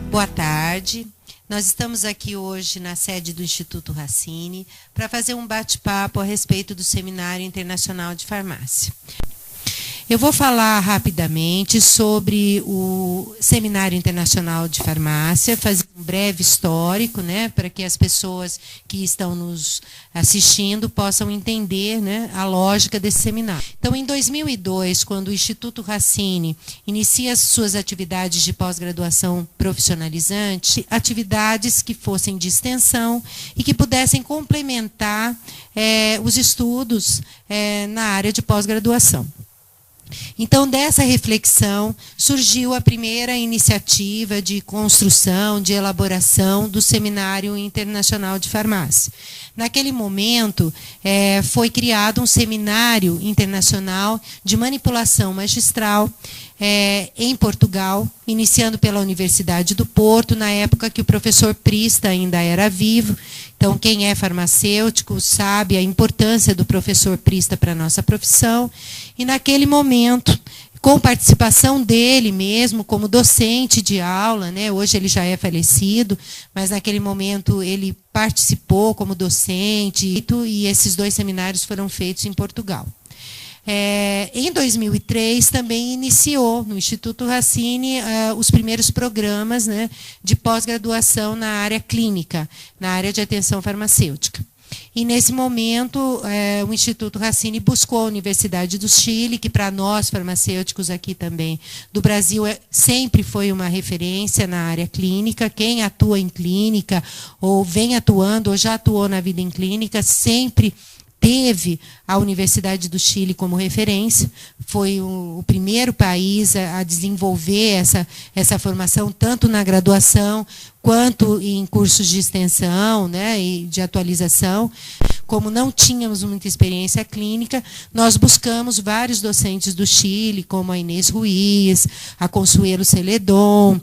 Boa tarde. Nós estamos aqui hoje na sede do Instituto Racine para fazer um bate-papo a respeito do Seminário Internacional de Farmácia. Eu vou falar rapidamente sobre o Seminário Internacional de Farmácia, fazer um breve histórico, para que as pessoas que estão nos assistindo possam entender, a lógica desse seminário. Então, em 2002, quando o Instituto Racine inicia as suas atividades de pós-graduação profissionalizante, atividades que fossem de extensão e que pudessem complementar os estudos na área de pós-graduação. Então, dessa reflexão, surgiu a primeira iniciativa de construção, de elaboração do Seminário Internacional de Farmácia. Naquele momento, foi criado um Seminário Internacional de Manipulação Magistral em Portugal, iniciando pela Universidade do Porto, na época que o professor Prista ainda era vivo. Então, quem é farmacêutico sabe a importância do professor Prista para a nossa profissão. E, naquele momento, com participação dele mesmo, como docente de aula, hoje ele já é falecido, mas naquele momento ele participou como docente, e esses dois seminários foram feitos em Portugal. Em 2003, também iniciou no Instituto Racine os primeiros programas de pós-graduação na área clínica, na área de atenção farmacêutica. E, nesse momento, o Instituto Racine buscou a Universidade do Chile, que para nós, farmacêuticos aqui também do Brasil, sempre foi uma referência na área clínica. Quem atua em clínica, ou vem atuando, ou já atuou na vida em clínica, sempre teve a Universidade do Chile como referência. Foi o primeiro país a desenvolver essa formação, tanto na graduação, quanto em cursos de extensão e de atualização. Como não tínhamos muita experiência clínica, nós buscamos vários docentes do Chile, como a Inês Ruiz, a Consuelo Celedon,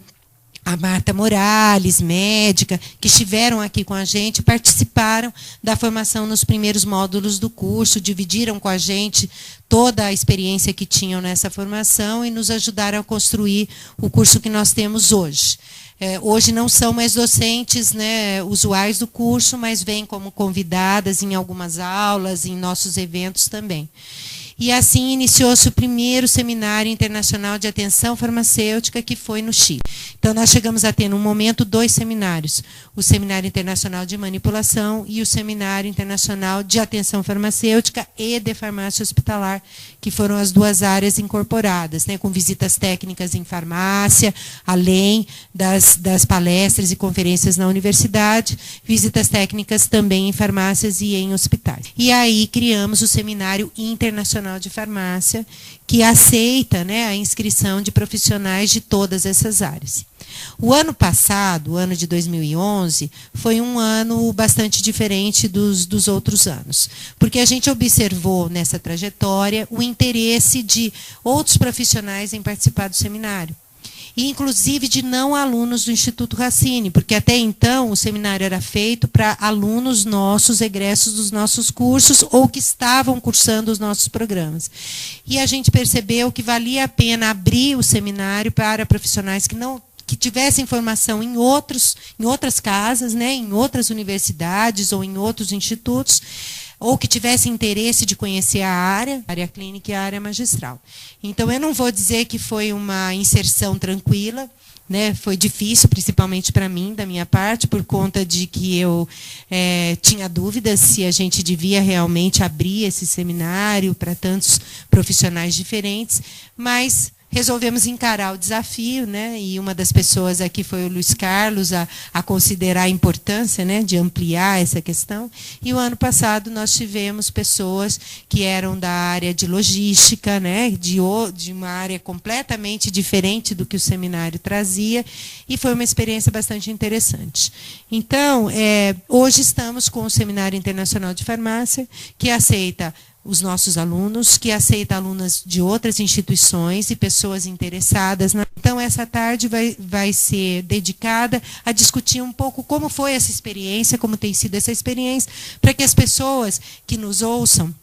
a Marta Morales, médica, que estiveram aqui com a gente, participaram da formação nos primeiros módulos do curso, dividiram com a gente toda a experiência que tinham nessa formação e nos ajudaram a construir o curso que nós temos hoje. Hoje não são mais docentes usuais do curso, mas vêm como convidadas em algumas aulas, em nossos eventos também. E assim iniciou-se o primeiro Seminário Internacional de Atenção Farmacêutica, que foi no Chile. Então, nós chegamos a ter, no momento, 2 seminários. O Seminário Internacional de Manipulação e o Seminário Internacional de Atenção Farmacêutica e de Farmácia Hospitalar, que foram as 2 áreas incorporadas, com visitas técnicas em farmácia, além das palestras e conferências na universidade, visitas técnicas também em farmácias e em hospitais. E aí criamos o Seminário Internacional de Farmácia, que aceita a inscrição de profissionais de todas essas áreas. O ano passado, o ano de 2011, foi um ano bastante diferente dos outros anos, porque a gente observou nessa trajetória o interesse de outros profissionais em participar do seminário. E, inclusive, de não alunos do Instituto Racine, porque até então o seminário era feito para alunos nossos, egressos dos nossos cursos, ou que estavam cursando os nossos programas. E a gente percebeu que valia a pena abrir o seminário para profissionais que tivessem formação em outras casas, em outras universidades ou em outros institutos, ou que tivessem interesse de conhecer a área clínica e a área magistral. Então, eu não vou dizer que foi uma inserção tranquila, foi difícil, principalmente para mim, da minha parte, por conta de que eu tinha dúvidas se a gente devia realmente abrir esse seminário para tantos profissionais diferentes, mas resolvemos encarar o desafio, e uma das pessoas aqui foi o Luiz Carlos, a considerar a importância de ampliar essa questão. E o ano passado nós tivemos pessoas que eram da área de logística, de uma área completamente diferente do que o seminário trazia, e foi uma experiência bastante interessante. Então, hoje estamos com o Seminário Internacional de Farmácia, que aceita os nossos alunos, que aceita alunas de outras instituições e pessoas interessadas. Então, essa tarde vai ser dedicada a discutir um pouco como foi essa experiência, como tem sido essa experiência, para que as pessoas que nos ouçam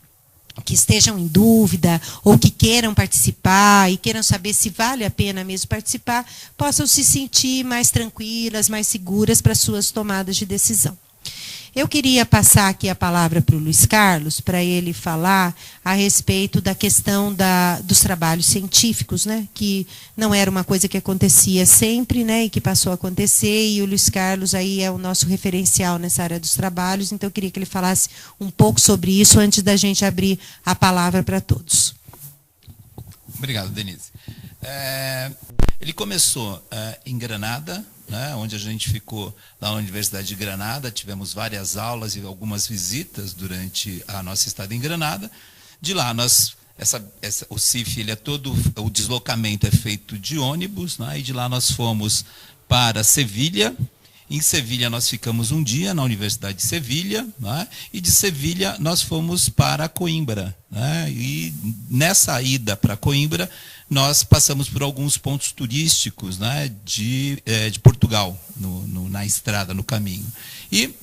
que estejam em dúvida ou que queiram participar e queiram saber se vale a pena mesmo participar, possam se sentir mais tranquilas, mais seguras para suas tomadas de decisão. Eu queria passar aqui a palavra para o Luiz Carlos, para ele falar a respeito da questão dos trabalhos científicos, né, que não era uma coisa que acontecia sempre, né, e que passou a acontecer, e o Luiz Carlos aí é o nosso referencial nessa área dos trabalhos, então eu queria que ele falasse um pouco sobre isso antes da gente abrir a palavra para todos. Obrigado, Denise. Ele começou em Granada, né, onde a gente ficou na Universidade de Granada, tivemos várias aulas e algumas visitas durante a nossa estada em Granada. De lá, o CIF, ele é todo, o deslocamento é feito de ônibus, né, e de lá nós fomos para Sevilha. Em Sevilha nós ficamos um dia na Universidade de Sevilha, né, e de Sevilha nós fomos para Coimbra, né, e nessa ida para Coimbra nós passamos por alguns pontos turísticos, né, de Portugal, na estrada, no caminho. E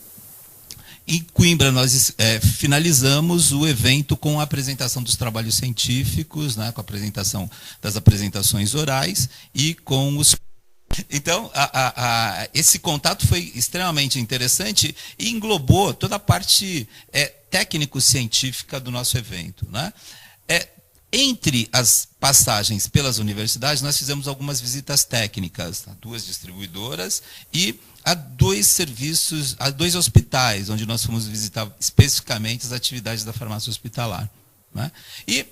em Coimbra nós finalizamos o evento com a apresentação dos trabalhos científicos, né, com a apresentação das apresentações orais e com os... Então, esse contato foi extremamente interessante e englobou toda a parte técnico-científica do nosso evento, né? Entre as passagens pelas universidades, nós fizemos algumas visitas técnicas a 2 distribuidoras e a 2 serviços, a 2 hospitais, onde nós fomos visitar especificamente as atividades da farmácia hospitalar, né? E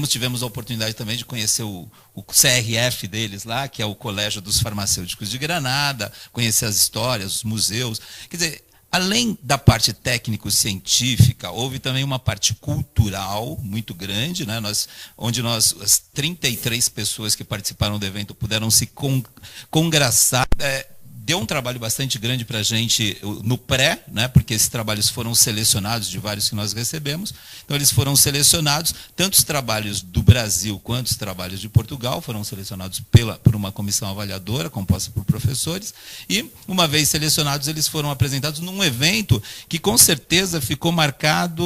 tivemos a oportunidade também de conhecer o CRF deles lá, que é o Colégio dos Farmacêuticos de Granada, conhecer as histórias, os museus. Quer dizer, além da parte técnico-científica, houve também uma parte cultural muito grande, né? Onde as 33 pessoas que participaram do evento puderam se congraçar. Deu um trabalho bastante grande para a gente no pré, né, porque esses trabalhos foram selecionados de vários que nós recebemos. Então, eles foram selecionados, tanto os trabalhos do Brasil quanto os trabalhos de Portugal, foram selecionados por uma comissão avaliadora, composta por professores, e, uma vez selecionados, eles foram apresentados num evento que, com certeza, ficou marcado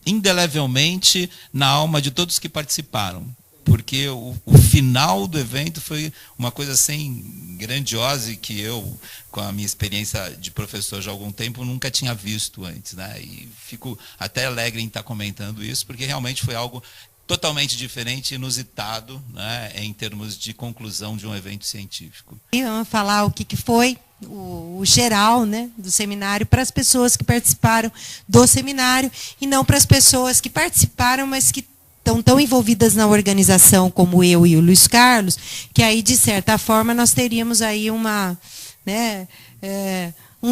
indelevelmente na alma de todos que participaram. Porque o final do evento foi uma coisa assim grandiosa e que eu, com a minha experiência de professor já há algum tempo, nunca tinha visto antes, né? E fico até alegre em estar comentando isso, porque realmente foi algo totalmente diferente, inusitado, né, em termos de conclusão de um evento científico. E vamos falar o que foi o geral, né, do seminário para as pessoas que participaram do seminário e não para as pessoas que participaram, mas que estão tão envolvidas na organização como eu e o Luiz Carlos, que aí, de certa forma, nós teríamos aí um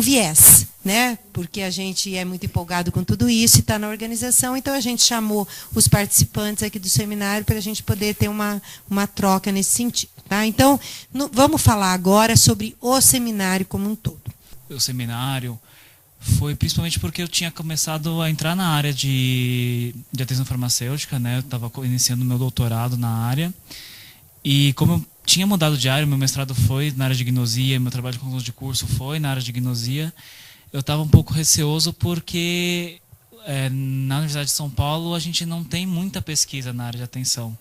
viés, né? Porque a gente é muito empolgado com tudo isso e está na organização, então a gente chamou os participantes aqui do seminário para a gente poder ter uma troca nesse sentido. Tá? Então, vamos falar agora sobre o seminário como um todo. O seminário foi principalmente porque eu tinha começado a entrar na área de atenção farmacêutica, né? Eu estava iniciando meu doutorado na área. E como eu tinha mudado de área, meu mestrado foi na área de gnosia, meu trabalho de conclusão de curso foi na área de gnosia, eu estava um pouco receoso porque na Universidade de São Paulo a gente não tem muita pesquisa na área de atenção,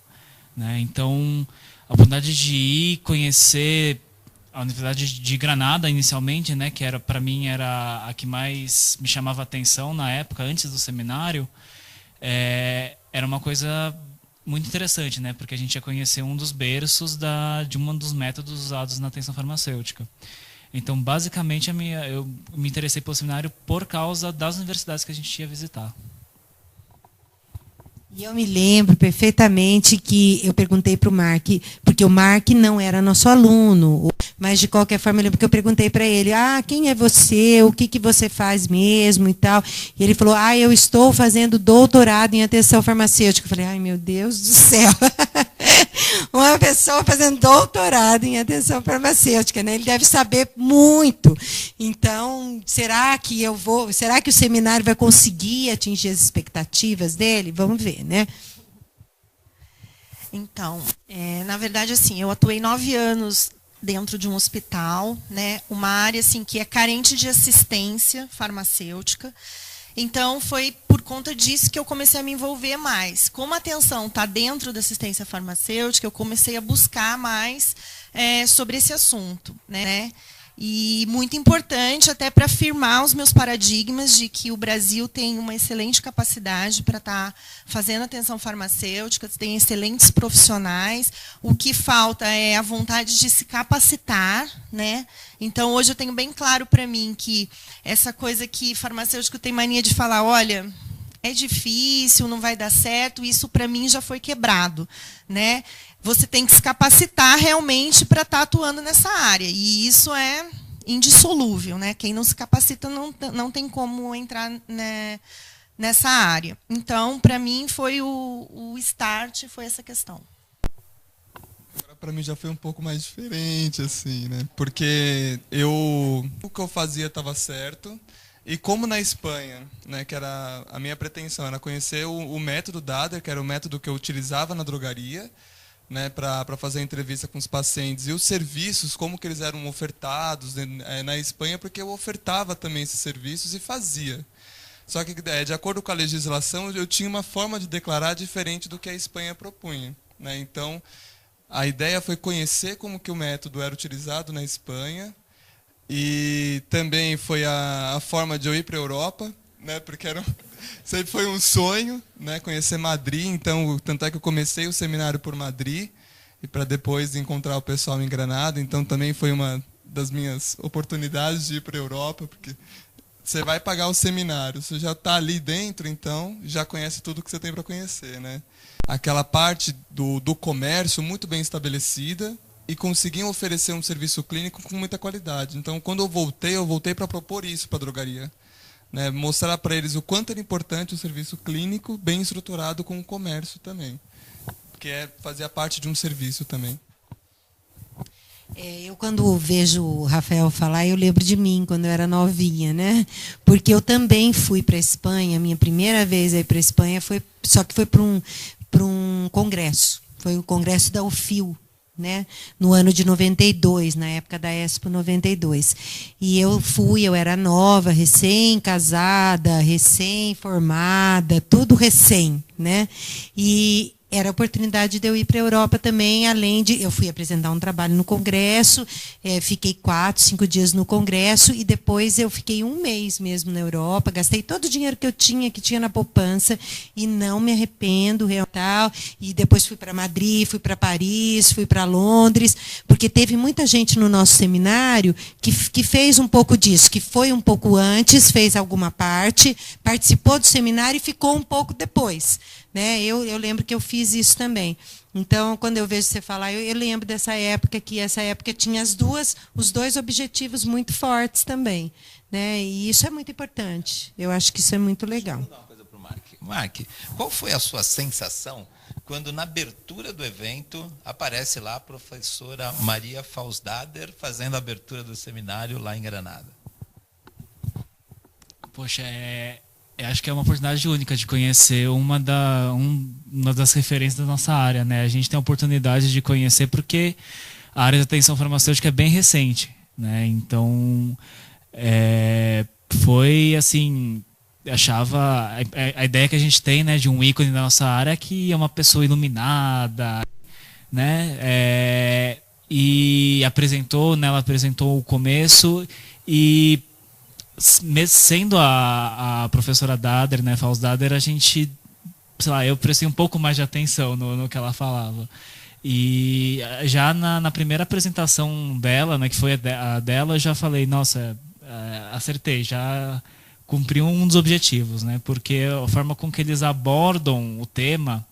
né? Então, a oportunidade de ir conhecer a Universidade de Granada, inicialmente, né, que era, para mim, era a que mais me chamava a atenção na época, antes do seminário, era uma coisa muito interessante, né, porque a gente ia conhecer um dos berços de um dos métodos usados na atenção farmacêutica. Então, basicamente, eu me interessei pelo seminário por causa das universidades que a gente ia visitar. E eu me lembro perfeitamente que eu perguntei para o Mark, porque o Mark não era nosso aluno, mas de qualquer forma eu lembro que eu perguntei para ele, quem é você, o que você faz mesmo e tal. E ele falou, eu estou fazendo doutorado em atenção farmacêutica. Eu falei, ai meu Deus do céu, uma pessoa fazendo doutorado em atenção farmacêutica, né? Ele deve saber muito. Então, será que o seminário vai conseguir atingir as expectativas dele? Vamos ver, né? Então, na verdade, assim, eu atuei 9 anos dentro de um hospital, né? Uma área assim que é carente de assistência farmacêutica. Então, foi por conta disso que eu comecei a me envolver mais. Como a atenção está dentro da assistência farmacêutica, eu comecei a buscar mais sobre esse assunto, né? E muito importante até para afirmar os meus paradigmas de que o Brasil tem uma excelente capacidade para estar fazendo atenção farmacêutica, tem excelentes profissionais. O que falta é a vontade de se capacitar, né? Então, hoje eu tenho bem claro para mim que essa coisa que farmacêutico tem mania de falar, olha, é difícil, não vai dar certo, isso para mim já foi quebrado, né? Você tem que se capacitar realmente para estar atuando nessa área. E isso é indissolúvel, né? Quem não se capacita não tem como entrar, né, nessa área. Então, para mim, foi o start, foi essa questão. Para mim já foi um pouco mais diferente, assim, né? Porque o que eu fazia estava certo. E como na Espanha, né, que era a minha pretensão, era conhecer o método Dader, que era o método que eu utilizava na drogaria, né, para fazer a entrevista com os pacientes, e os serviços, como que eles eram ofertados na Espanha, porque eu ofertava também esses serviços e fazia. Só que, de acordo com a legislação, eu tinha uma forma de declarar diferente do que a Espanha propunha, né? Então, a ideia foi conhecer como que o método era utilizado na Espanha, e também foi a forma de eu ir para a Europa, né, porque sempre foi um sonho, né, conhecer Madrid. Então, tanto é que eu comecei o seminário por Madrid, e para depois encontrar o pessoal em Granada. Então, também foi uma das minhas oportunidades de ir para a Europa, porque você vai pagar o seminário, você já está ali dentro, então já conhece tudo que você tem para conhecer, né? Aquela parte do comércio muito bem estabelecida, e conseguiam oferecer um serviço clínico com muita qualidade. Então, quando eu voltei para propor isso para a drogaria, né? Mostrar para eles o quanto era importante o serviço clínico bem estruturado com o comércio também, que fazia parte de um serviço também. Eu, quando vejo o Rafael falar, eu lembro de mim, quando eu era novinha, né? Porque eu também fui para a Espanha, minha primeira vez aí para a Espanha, só que foi para um congresso, foi o congresso da UFIL, né, no ano de 92, na época da Expo 92. E eu era nova, recém-casada, recém-formada, tudo recém, né? E era a oportunidade de eu ir para a Europa também, além de... Eu fui apresentar um trabalho no Congresso, fiquei 4, 5 dias no Congresso, e depois eu fiquei um mês mesmo na Europa, gastei todo o dinheiro que tinha na poupança, e não me arrependo, real, tal. E depois fui para Madrid, fui para Paris, fui para Londres, porque teve muita gente no nosso seminário que fez um pouco disso, que foi um pouco antes, fez alguma parte, participou do seminário e ficou um pouco depois, né? Eu lembro que eu fiz isso também. Então, quando eu vejo você falar, eu lembro dessa época, que essa época tinha os dois objetivos muito fortes também, né? E isso é muito importante. Eu acho que isso é muito legal. Deixa eu dar uma coisa para o Mark. Mark, qual foi a sua sensação quando, na abertura do evento, aparece lá a professora Maria Fausdader fazendo a abertura do seminário lá em Granada? Poxa, acho que é uma oportunidade única de conhecer uma das referências da nossa área, né? A gente tem a oportunidade de conhecer porque a área de atenção farmacêutica é bem recente, né? Então, foi assim, achava a ideia que a gente tem, né, de um ícone da nossa área é que é uma pessoa iluminada, né? E ela apresentou o começo, e sendo a professora Dader, né, Fausdader, a gente, sei lá, eu prestei um pouco mais de atenção no que ela falava. E já na primeira apresentação dela, né, que foi a dela, eu já falei, nossa, acertei, já cumpri um dos objetivos, né, porque a forma com que eles abordam o tema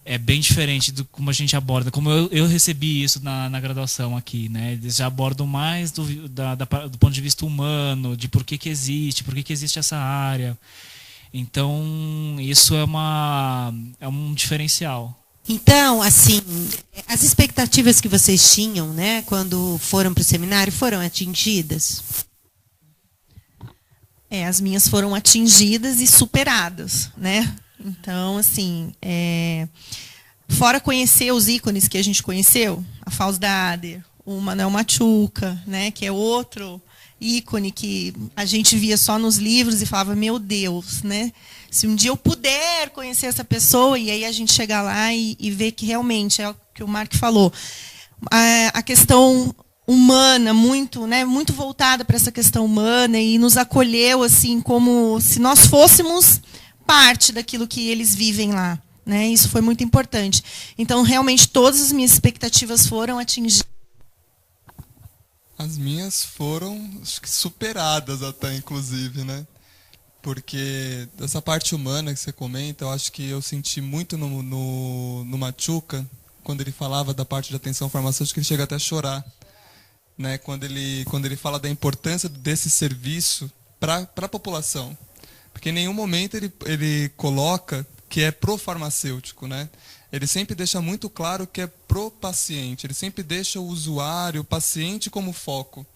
é bem diferente do como a gente aborda, como eu recebi isso na graduação aqui, né? Eles já abordam mais do ponto de vista humano, de por que existe essa área. Então, isso é um diferencial. Então, assim, as expectativas que vocês tinham, né, quando foram para o seminário, foram atingidas? As minhas foram atingidas e superadas, né? Então, assim, fora conhecer os ícones que a gente conheceu, a Fausdader, o Manuel Machuca, né, que é outro ícone que a gente via só nos livros e falava, meu Deus, né? Se um dia eu puder conhecer essa pessoa, e aí a gente chegar lá e ver que realmente é o que o Mark falou. A questão humana, muito, né, muito voltada para essa questão humana, e nos acolheu assim como se nós fôssemos parte daquilo que eles vivem lá. Né? Isso foi muito importante. Então, realmente, todas as minhas expectativas foram atingidas. As minhas foram, acho que, superadas até, inclusive, né? Porque dessa parte humana que você comenta, eu acho que eu senti muito no Machuca, quando ele falava da parte de atenção farmacêutica, ele chega até a chorar. Né? Quando ele fala da importância desse serviço para a população. Porque em nenhum momento ele coloca que é pro farmacêutico, né? Ele sempre deixa muito claro que é pro paciente. Ele sempre deixa o usuário, o paciente como foco.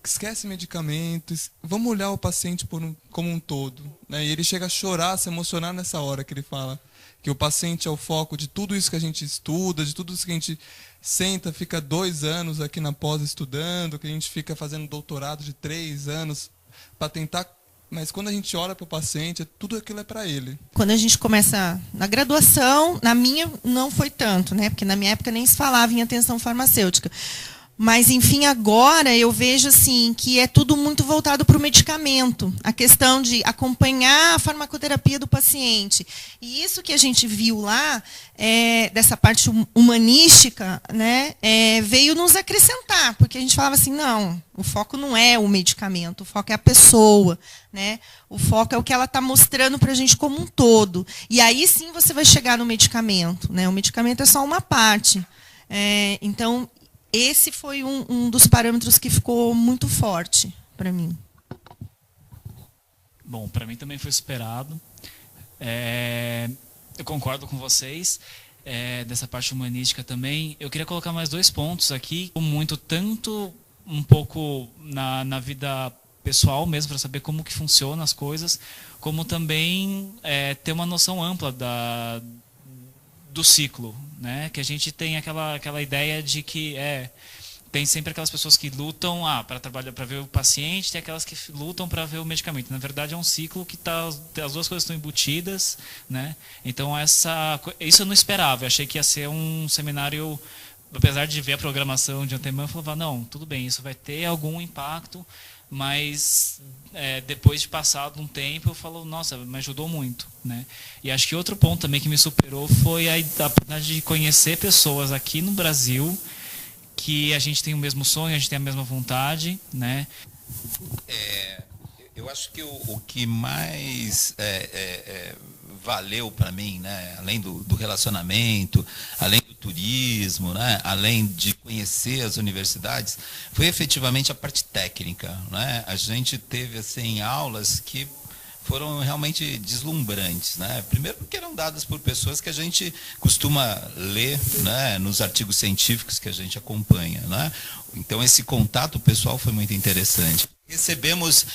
Esquece medicamentos, vamos olhar o paciente como um todo. Né? E ele chega a chorar, a se emocionar nessa hora que ele fala que o paciente é o foco de tudo isso que a gente estuda, de tudo isso que a gente senta, fica 2 anos aqui na pós estudando, que a gente fica fazendo doutorado de 3 anos para tentar. Mas quando a gente olha para o paciente, tudo aquilo é para ele. Quando a gente começa na graduação, na minha não foi tanto, né? Porque na minha época nem se falava em atenção farmacêutica. Mas, enfim, agora eu vejo assim que é tudo muito voltado para o medicamento. A questão de acompanhar a farmacoterapia do paciente. E isso que a gente viu lá, dessa parte humanística, né, veio nos acrescentar. Porque a gente falava assim, não, o foco não é o medicamento, o foco é a pessoa. Né? O foco é o que ela está mostrando para a gente como um todo. E aí sim você vai chegar no medicamento. Né? O medicamento é só uma parte. Então, esse foi um dos parâmetros que ficou muito forte para mim. Bom, para mim também foi superado. Eu concordo com vocês. Dessa parte humanística também. Eu queria colocar mais 2 pontos aqui. Muito, tanto um pouco na vida pessoal mesmo, para saber como que funcionam as coisas, como também ter uma noção ampla do ciclo, né? Que a gente tem aquela ideia de que tem sempre aquelas pessoas que lutam para trabalhar, para ver o paciente, tem aquelas que lutam para ver o medicamento. Na verdade, é um ciclo que as duas coisas estão embutidas, né? Então isso eu não esperava. Eu achei que ia ser um seminário, apesar de ver a programação de antemão, eu falava, não, tudo bem, isso vai ter algum impacto, mas depois de passado um tempo eu falo, nossa, me ajudou muito, né? E acho que outro ponto também que me superou foi a oportunidade de conhecer pessoas aqui no Brasil que a gente tem o mesmo sonho, a gente tem a mesma vontade, né? Eu acho que o que mais valeu para mim, né, além do relacionamento, além do turismo, né, além de conhecer as universidades, foi efetivamente a parte técnica, né? A gente teve assim aulas que foram realmente deslumbrantes, né? Primeiro porque eram dadas por pessoas que a gente costuma ler, né, nos artigos científicos que a gente acompanha, né? Então esse contato pessoal foi muito interessante. Recebemos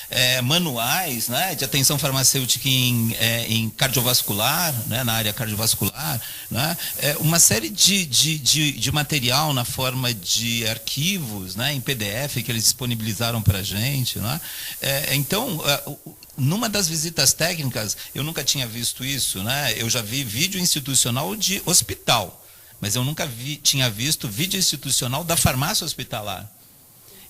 manuais, né, de atenção farmacêutica em cardiovascular, né, na área cardiovascular, né, uma série de material na forma de arquivos, né, em PDF que eles disponibilizaram para a gente. Né? Então, numa das visitas técnicas, eu nunca tinha visto isso, né? Eu já vi vídeo institucional de hospital, mas eu nunca tinha visto vídeo institucional da farmácia hospitalar.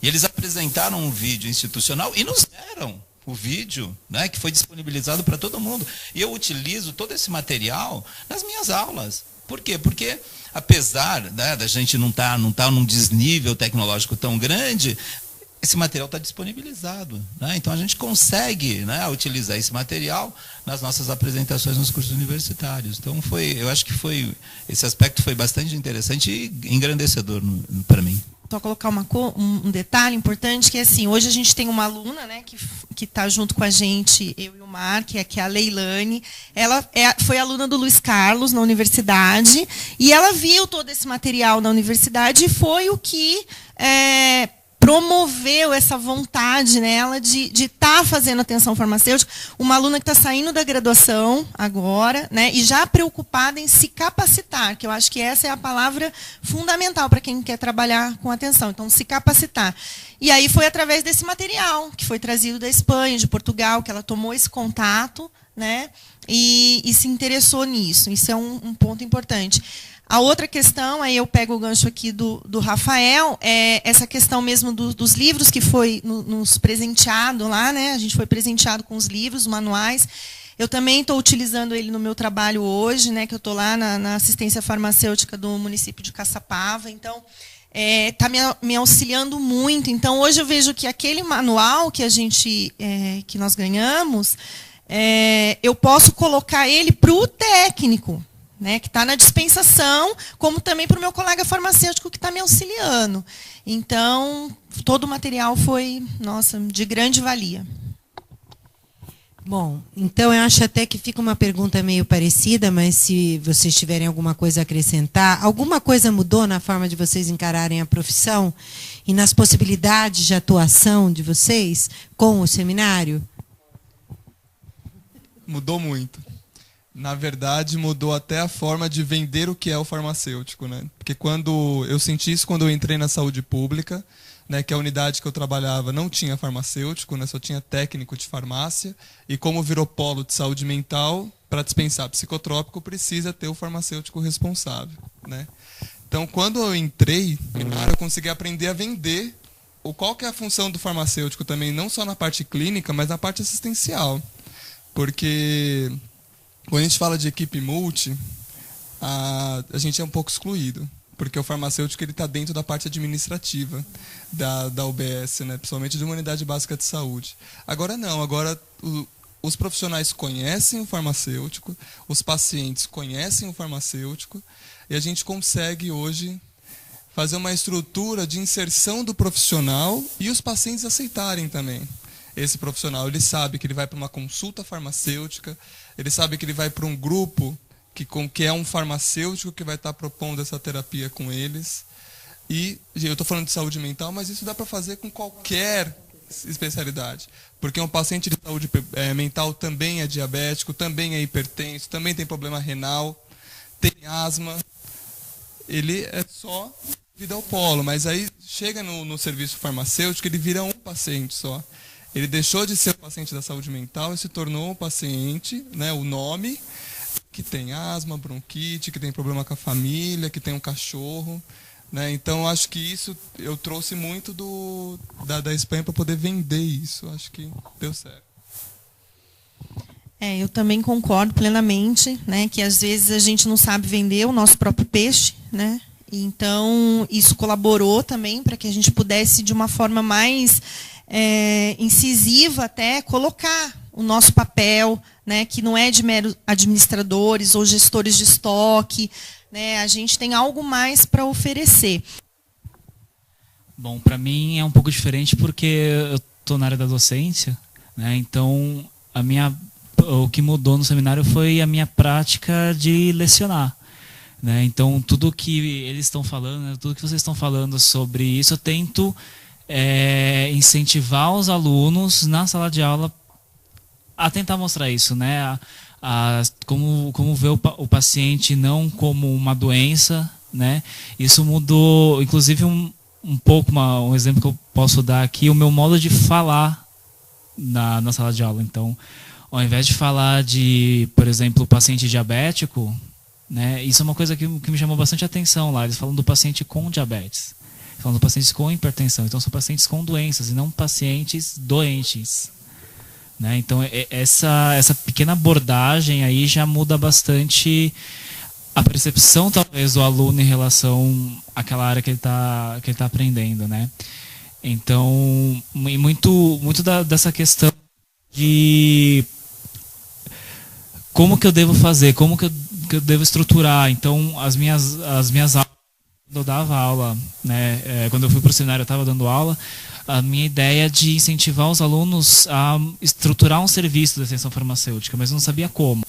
E eles apresentaram um vídeo institucional e nos deram o vídeo, né, que foi disponibilizado para todo mundo. E eu utilizo todo esse material nas minhas aulas. Por quê? Porque, apesar, né, da gente não tá num desnível tecnológico tão grande, esse material está disponibilizado. Né? Então, a gente consegue, né, utilizar esse material nas nossas apresentações nos cursos universitários. Então, eu acho que esse aspecto foi bastante interessante e engrandecedor para mim. Só colocar um detalhe importante, que é assim, hoje a gente tem uma aluna, né, que está junto com a gente, eu e o Mar, que é a Leilane. Ela foi aluna do Luiz Carlos na universidade, e ela viu todo esse material na universidade e foi o que promoveu essa vontade nela de estar fazendo atenção farmacêutica. Uma aluna que está saindo da graduação agora, né, e já preocupada em se capacitar, que eu acho que essa é a palavra fundamental para quem quer trabalhar com atenção. Então, se capacitar. E aí foi através desse material que foi trazido da Espanha, de Portugal, que ela tomou esse contato, né, e se interessou nisso. Isso é um ponto importante. A outra questão, aí eu pego o gancho aqui do Rafael, é essa questão mesmo dos livros que foi nos presenteado lá, né? A gente foi presenteado com os livros, manuais. Eu também estou utilizando ele no meu trabalho hoje, né? Que eu estou lá na assistência farmacêutica do município de Caçapava. Então, está me auxiliando muito. Então, hoje eu vejo que aquele manual que que nós ganhamos, eu posso colocar ele para o técnico, né, que está na dispensação, como também para o meu colega farmacêutico que está me auxiliando. Então, todo o material foi, nossa, de grande valia. Bom, então eu acho até que fica uma pergunta meio parecida, mas se vocês tiverem alguma coisa a acrescentar, alguma coisa mudou na forma de vocês encararem a profissão e nas possibilidades de atuação de vocês com o seminário? Mudou muito. Na verdade, mudou até a forma de vender o que é o farmacêutico, né? Porque eu senti isso quando eu entrei na saúde pública, né, que a unidade que eu trabalhava não tinha farmacêutico, né, só tinha técnico de farmácia, e como virou polo de saúde mental, para dispensar psicotrópico precisa ter o farmacêutico responsável, né? Então, quando eu entrei, eu consegui aprender a vender qual que é a função do farmacêutico também, não só na parte clínica, mas na parte assistencial. Porque quando a gente fala de equipe multi, a gente é um pouco excluído, porque o farmacêutico está dentro da parte administrativa da UBS, né? Principalmente de uma unidade básica de saúde. Agora não, agora os profissionais conhecem o farmacêutico, os pacientes conhecem o farmacêutico, e a gente consegue hoje fazer uma estrutura de inserção do profissional e os pacientes aceitarem também. Esse profissional, ele sabe que ele vai para uma consulta farmacêutica, ele sabe que ele vai para um grupo que é um farmacêutico que vai estar propondo essa terapia com eles. E eu estou falando de saúde mental, mas isso dá para fazer com qualquer especialidade. Porque um paciente de saúde mental também é diabético, também é hipertenso, também tem problema renal, tem asma. Ele é só vida ao polo, mas aí chega no serviço farmacêutico, ele vira um paciente só. Ele deixou de ser o paciente da saúde mental e se tornou um paciente, né, o nome, que tem asma, bronquite, que tem problema com a família, que tem um cachorro, né? Então, acho que isso eu trouxe muito da Espanha para poder vender isso. Acho que deu certo. Eu também concordo plenamente, né, que às vezes a gente não sabe vender o nosso próprio peixe, né? Então, isso colaborou também para que a gente pudesse, de uma forma mais incisiva até, colocar o nosso papel, né, que não é de meros administradores ou gestores de estoque, né, a gente tem algo mais para oferecer. Bom, para mim é um pouco diferente porque eu estou na área da docência, né, então o que mudou no seminário foi a minha prática de lecionar. Né, então, tudo que eles estão falando, né, tudo que vocês estão falando sobre isso, eu tento incentivar os alunos na sala de aula a tentar mostrar isso, né? Como ver o paciente não como uma doença, né? Isso mudou, inclusive um pouco, um exemplo que eu posso dar aqui, o meu modo de falar na sala de aula. Então, ao invés de falar de, por exemplo, paciente diabético, né? Isso é uma coisa que me chamou bastante atenção lá. Eles falam do paciente com diabetes, falam do pacientes com hipertensão. Então, são pacientes com doenças e não pacientes doentes. Né? Então, essa pequena abordagem aí já muda bastante a percepção, talvez, do aluno em relação àquela área que ele tá aprendendo. Né? Então, muito dessa questão de como que eu devo fazer, como que eu devo estruturar. Então, as minhas aulas, quando eu dava aula, né, quando eu fui para o seminário eu estava dando aula, a minha ideia é de incentivar os alunos a estruturar um serviço de extensão farmacêutica, mas eu não sabia como.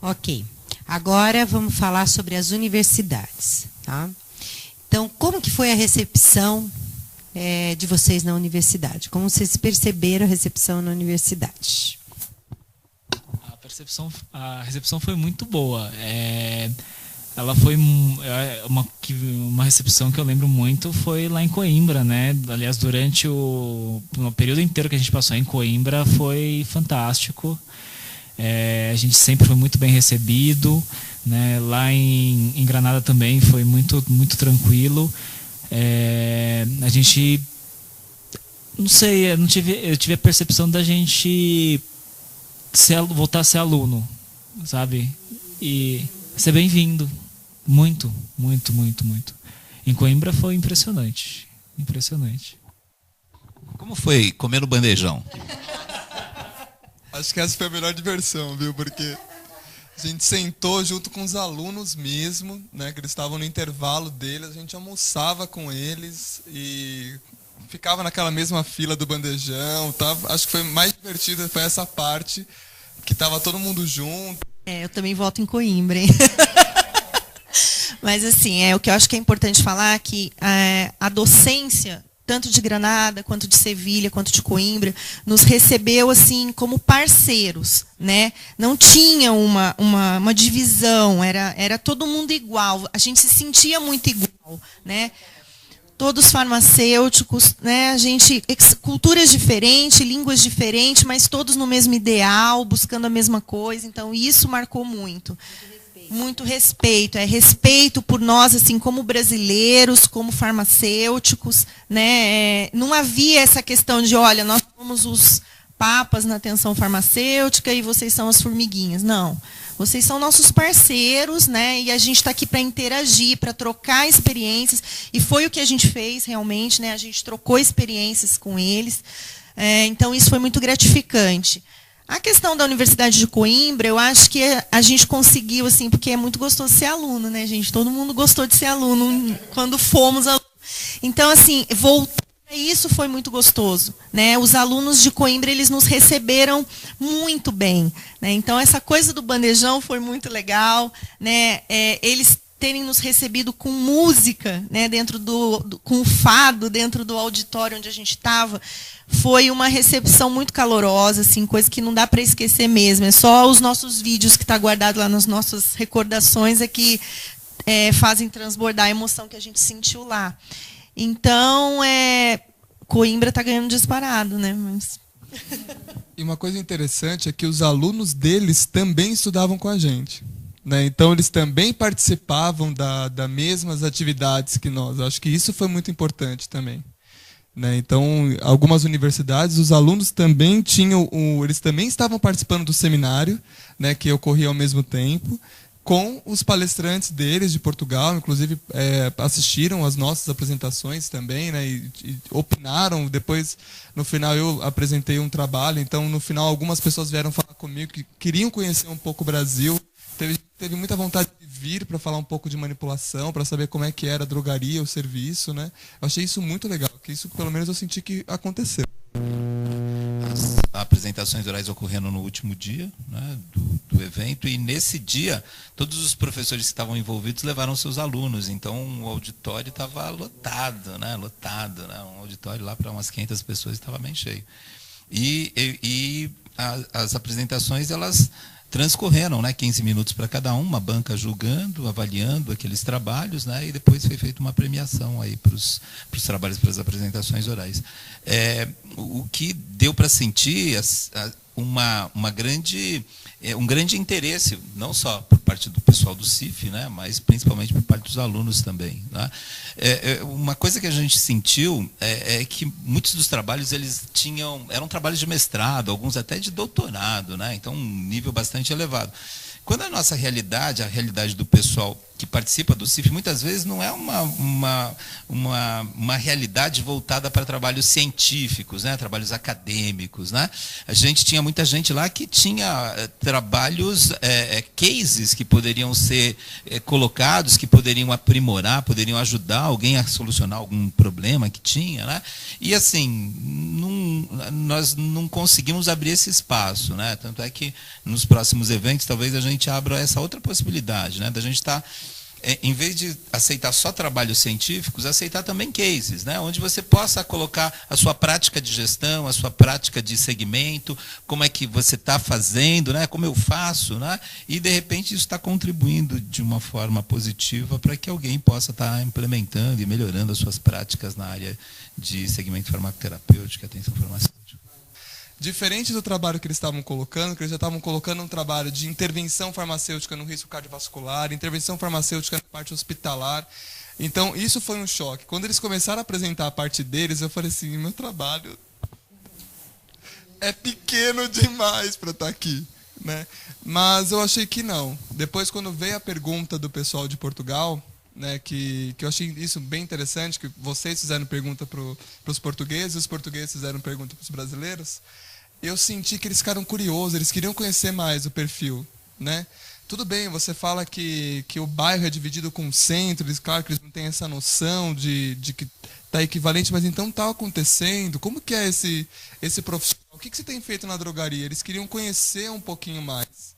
Ok. Agora vamos falar sobre as universidades. Tá? Então, Então, como que foi a recepção de vocês na universidade? Como vocês perceberam a recepção na universidade? A recepção foi muito boa. Ela foi uma recepção que eu lembro muito, foi lá em Coimbra, né? Aliás, durante no período inteiro que a gente passou em Coimbra foi fantástico. A gente sempre foi muito bem recebido, né? Lá em Granada também foi muito, muito tranquilo. A gente, não sei, eu tive a percepção da gente voltar a ser aluno, sabe? E ser bem-vindo. Muito, muito, muito, muito. Em Coimbra foi impressionante. Impressionante. Como foi comer no bandejão? Acho que essa foi a melhor diversão, viu? Porque a gente sentou junto com os alunos mesmo, né? Que eles estavam no intervalo deles, a gente almoçava com eles e ficava naquela mesma fila do bandejão. Acho que foi mais divertido, foi essa parte, que estava todo mundo junto. Eu também voto em Coimbra, hein? Mas assim, o que eu acho que é importante falar é que a docência, tanto de Granada, quanto de Sevilha, quanto de Coimbra, nos recebeu assim como parceiros, né? Não tinha uma divisão, era todo mundo igual, a gente se sentia muito igual, né? Todos farmacêuticos, né? Culturas diferentes, línguas diferentes, mas todos no mesmo ideal, buscando a mesma coisa. Então isso marcou muito. Muito respeito, respeito por nós, assim, como brasileiros, como farmacêuticos, né? Não havia essa questão de, olha, nós somos os papas na atenção farmacêutica e vocês são as formiguinhas. Não, vocês são nossos parceiros, né? E a gente está aqui para interagir, para trocar experiências, e foi o que a gente fez realmente, né? A gente trocou experiências com eles, então isso foi muito gratificante. A questão da Universidade de Coimbra, eu acho que a gente conseguiu, assim, porque é muito gostoso ser aluno, né, gente? Todo mundo gostou de ser aluno quando fomos alunos. Então, assim, voltar a isso foi muito gostoso, né? Os alunos de Coimbra, eles nos receberam muito bem, né? Então, essa coisa do bandejão foi muito legal, né? Eles terem nos recebido com música, né, com fado dentro do auditório onde a gente estava, foi uma recepção muito calorosa, assim, coisa que não dá para esquecer mesmo. É só os nossos vídeos que está guardado lá nas nossas recordações que fazem transbordar a emoção que a gente sentiu lá. Então, Coimbra está ganhando disparado, né? Mas... E uma coisa interessante é que os alunos deles também estudavam com a gente. Né? Então, eles também participavam das mesmas atividades que nós. Acho que isso foi muito importante também. Né? Então, algumas universidades, os alunos também eles também estavam participando do seminário, né, que ocorria ao mesmo tempo, com os palestrantes deles de Portugal, inclusive assistiram às nossas apresentações também, né, e opinaram. Depois, no final, eu apresentei um trabalho, então, no final, algumas pessoas vieram falar comigo que queriam conhecer um pouco o Brasil. Teve muita vontade de vir para falar um pouco de manipulação, para saber como é que era a drogaria, o serviço, né? Eu achei isso muito legal, que isso pelo menos eu senti que aconteceu. As apresentações orais ocorrendo no último dia, né, do evento, e nesse dia todos os professores que estavam envolvidos levaram seus alunos, então o auditório estava lotado, né? Um auditório lá para umas 500 pessoas estava bem cheio. E as apresentações, elas transcorreram, né, 15 minutos para cada uma banca julgando, avaliando aqueles trabalhos, né, e depois foi feita uma premiação aí para os trabalhos, para as apresentações orais. O que deu para sentir um grande interesse, não só por parte do pessoal do CIF, né, mas principalmente por parte dos alunos também. Né? Uma coisa que a gente sentiu é que muitos dos trabalhos eram trabalhos de mestrado, alguns até de doutorado, né? Então um nível bastante elevado. Quando a nossa realidade, a realidade do pessoal que participa do CIF, muitas vezes não é uma realidade voltada para trabalhos científicos, né? Trabalhos acadêmicos. Né? A gente tinha muita gente lá que tinha trabalhos, cases que poderiam ser colocados, que poderiam aprimorar, poderiam ajudar alguém a solucionar algum problema que tinha. Né? E assim, nós não conseguimos abrir esse espaço. Né? Tanto é que nos próximos eventos talvez a gente abra essa outra possibilidade, né? Da gente estar em vez de aceitar só trabalhos científicos, aceitar também cases, né? Onde você possa colocar a sua prática de gestão, a sua prática de segmento, como é que você está fazendo, né? Como eu faço, né? E, de repente, isso está contribuindo de uma forma positiva para que alguém possa estar implementando e melhorando as suas práticas na área de segmento farmacoterapêutico e atenção farmacêutica. Diferente do trabalho que eles estavam colocando, que eles já estavam colocando um trabalho de intervenção farmacêutica no risco cardiovascular, intervenção farmacêutica na parte hospitalar. Então, isso foi um choque. Quando eles começaram a apresentar a parte deles, eu falei assim, meu trabalho é pequeno demais para estar aqui, né? Mas eu achei que não. Depois, quando veio a pergunta do pessoal de Portugal, né, que eu achei isso bem interessante, que vocês fizeram pergunta para os portugueses, os portugueses fizeram pergunta para os brasileiros, eu senti que eles ficaram curiosos, eles queriam conhecer mais o perfil, né? Tudo bem, você fala que o bairro é dividido com o centro, claro que eles não têm essa noção de que está equivalente, mas então está acontecendo, como que é esse profissional? O que você tem feito na drogaria? Eles queriam conhecer um pouquinho mais,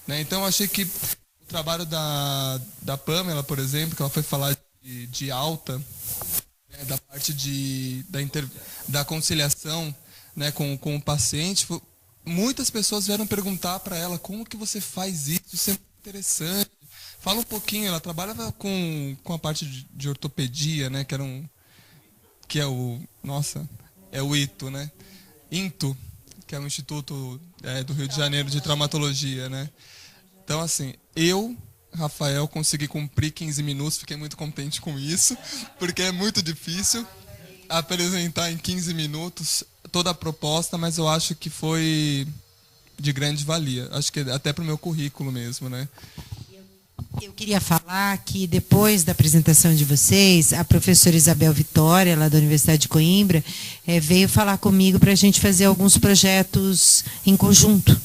né? Então eu achei que o trabalho da Pamela, por exemplo, que ela foi falar de alta, né, da parte da conciliação, né, com o paciente, muitas pessoas vieram perguntar para ela como que você faz isso, isso é muito interessante. Fala um pouquinho, ela trabalhava com a parte de ortopedia, né, que é o ITO, né? INTO, que é o Instituto do Rio de Janeiro de Traumatologia, né? Então, assim, Rafael, consegui cumprir 15 minutos, fiquei muito contente com isso, porque é muito difícil apresentar em 15 minutos toda a proposta, mas eu acho que foi de grande valia. Acho que até para o meu currículo mesmo, né? Eu queria falar que depois da apresentação de vocês, a professora Isabel Vitória, lá da Universidade de Coimbra, veio falar comigo para a gente fazer alguns projetos em conjunto.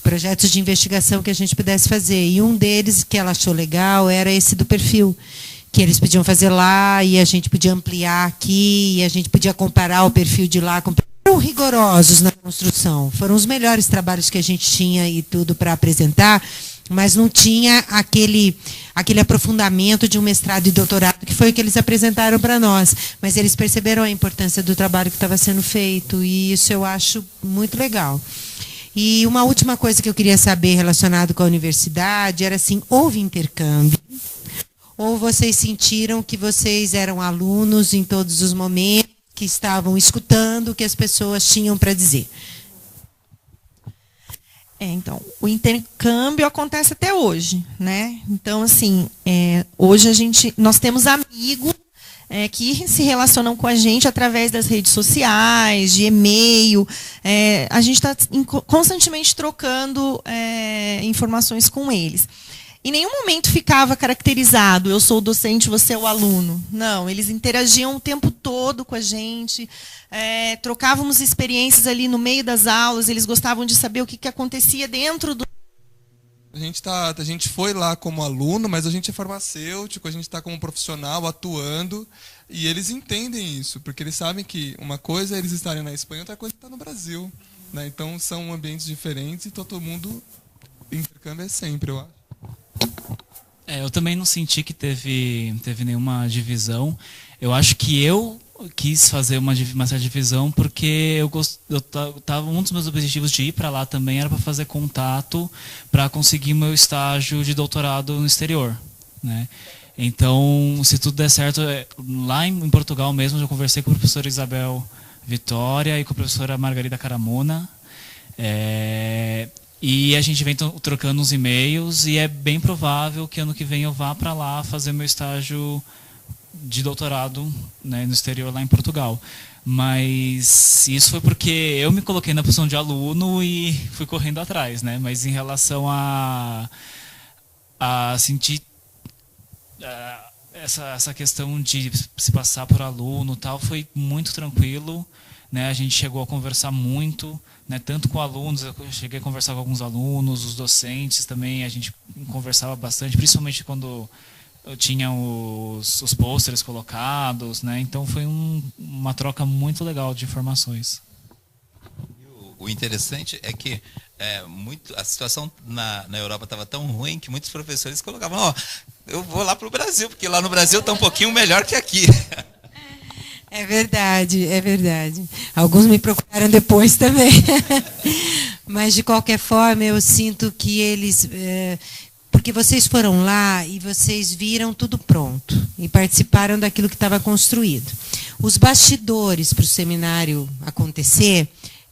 Projetos de investigação que a gente pudesse fazer. E um deles, que ela achou legal, era esse do perfil, que eles podiam fazer lá e a gente podia ampliar aqui, e a gente podia comparar o perfil de lá com... Foram rigorosos na construção, foram os melhores trabalhos que a gente tinha e tudo para apresentar, mas não tinha aquele aprofundamento de um mestrado e doutorado, que foi o que eles apresentaram para nós. Mas eles perceberam a importância do trabalho que estava sendo feito, e isso eu acho muito legal. E uma última coisa que eu queria saber relacionado com a universidade era assim, houve intercâmbio? Ou vocês sentiram que vocês eram alunos em todos os momentos, que estavam escutando o que as pessoas tinham para dizer? Então, o intercâmbio acontece até hoje, né? Então, assim, hoje nós temos amigos que se relacionam com a gente através das redes sociais, de e-mail. A gente está constantemente trocando informações com eles. Em nenhum momento ficava caracterizado, eu sou o docente, você é o aluno. Não, eles interagiam o tempo todo com a gente, trocávamos experiências ali no meio das aulas, eles gostavam de saber o que acontecia dentro do... A gente foi lá como aluno, mas a gente é farmacêutico, a gente está como profissional atuando, e eles entendem isso, porque eles sabem que uma coisa é eles estarem na Espanha, outra coisa é estar no Brasil, né? Então são ambientes diferentes e todo mundo, intercâmbio é sempre, eu acho. Eu também não senti que teve nenhuma divisão. Eu acho que eu quis fazer uma certa divisão porque um dos meus objetivos de ir para lá também era para fazer contato para conseguir meu estágio de doutorado no exterior, né? Então, se tudo der certo, lá em Portugal mesmo, eu conversei com a professora Isabel Vitória e com a professora Margarida Caramona. E a gente vem trocando uns e-mails e é bem provável que ano que vem eu vá para lá fazer meu estágio de doutorado, né, no exterior lá em Portugal. Mas isso foi porque eu me coloquei na posição de aluno e fui correndo atrás, né? Mas em relação a sentir essa questão de se passar por aluno e tal, foi muito tranquilo, né? A gente chegou a conversar muito, né, tanto com alunos, eu cheguei a conversar com alguns alunos, os docentes também, a gente conversava bastante, principalmente quando eu tinha os pôsteres colocados, né? Então foi uma troca muito legal de informações. O interessante é que a situação na Europa estava tão ruim que muitos professores colocavam, eu vou lá para o Brasil, porque lá no Brasil está um pouquinho melhor que aqui. É verdade, é verdade. Alguns me procuraram depois também. Mas, de qualquer forma, eu sinto que eles... porque vocês foram lá e vocês viram tudo pronto e participaram daquilo que estava construído. Os bastidores para o seminário acontecer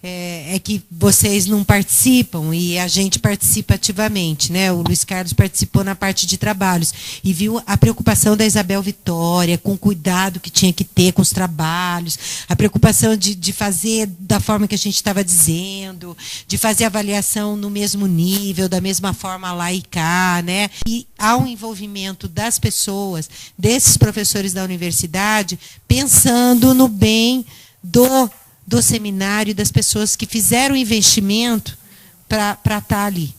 é que vocês não participam e a gente participa ativamente, né? O Luiz Carlos participou na parte de trabalhos e viu a preocupação da Isabel Vitória com o cuidado que tinha que ter com os trabalhos, a preocupação de fazer da forma que a gente estava dizendo, de fazer avaliação no mesmo nível, da mesma forma lá e cá, né? E há um envolvimento das pessoas, desses professores da universidade, pensando no bem do seminário e das pessoas que fizeram o investimento para estar ali.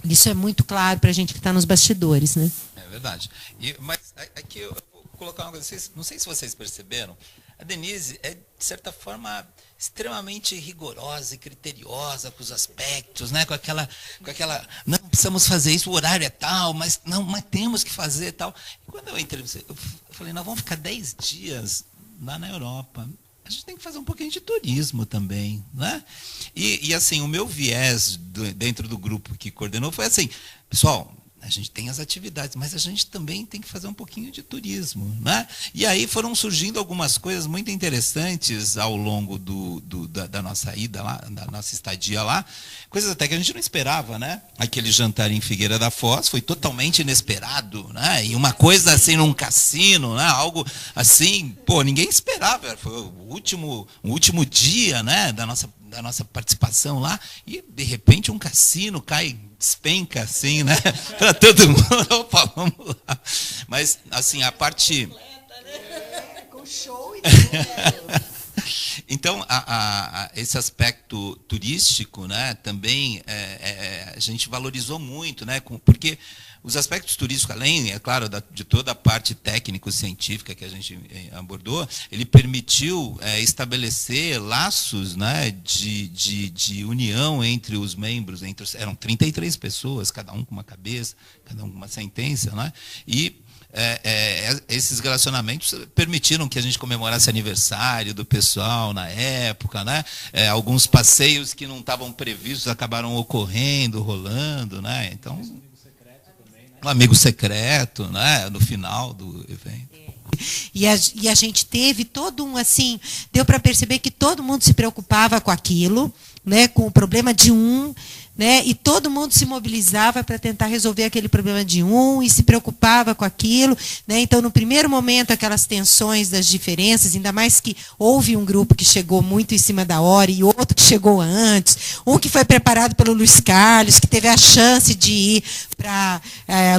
Isso é muito claro para a gente que está nos bastidores, né? É verdade. Mas aqui eu vou colocar uma coisa, não sei se vocês perceberam, a Denise é, de certa forma, extremamente rigorosa e criteriosa com os aspectos, né? com aquela, não precisamos fazer isso, o horário é tal, mas temos que fazer tal. E quando eu entrei, eu falei, nós vamos ficar 10 dias lá na Europa. A gente tem que fazer um pouquinho de turismo também, né? E assim, o meu viés dentro do grupo que coordenou foi assim, pessoal, a gente tem as atividades, mas a gente também tem que fazer um pouquinho de turismo, né? E aí foram surgindo algumas coisas muito interessantes ao longo da nossa ida lá, da nossa estadia lá, coisas até que a gente não esperava, né? Aquele jantar em Figueira da Foz foi totalmente inesperado, né? E uma coisa assim num cassino, né? Algo assim, pô, ninguém esperava, foi o último dia, né? Da nossa participação lá, e de repente um cassino despenca assim, né? Para todo mundo, opa, vamos lá. Mas assim, a parte... Com show e Então, esse aspecto turístico, né, também a gente valorizou muito, né, porque os aspectos turísticos, além, é claro, de toda a parte técnico-científica que a gente abordou, ele permitiu estabelecer laços, né, de união entre os membros, eram 33 pessoas, cada um com uma cabeça, cada um com uma sentença, né, e esses relacionamentos permitiram que a gente comemorasse aniversário do pessoal na época, né? Alguns passeios que não estavam previstos acabaram ocorrendo, rolando, né? Então, um amigo secreto, né? No final do evento. E a gente teve todo assim, deu para perceber que todo mundo se preocupava com aquilo, né? Com o problema de um, né? E todo mundo se mobilizava para tentar resolver aquele problema de um e se preocupava com aquilo, né? Então, no primeiro momento, aquelas tensões das diferenças, ainda mais que houve um grupo que chegou muito em cima da hora e outro que chegou antes, um que foi preparado pelo Luiz Carlos, que teve a chance de ir para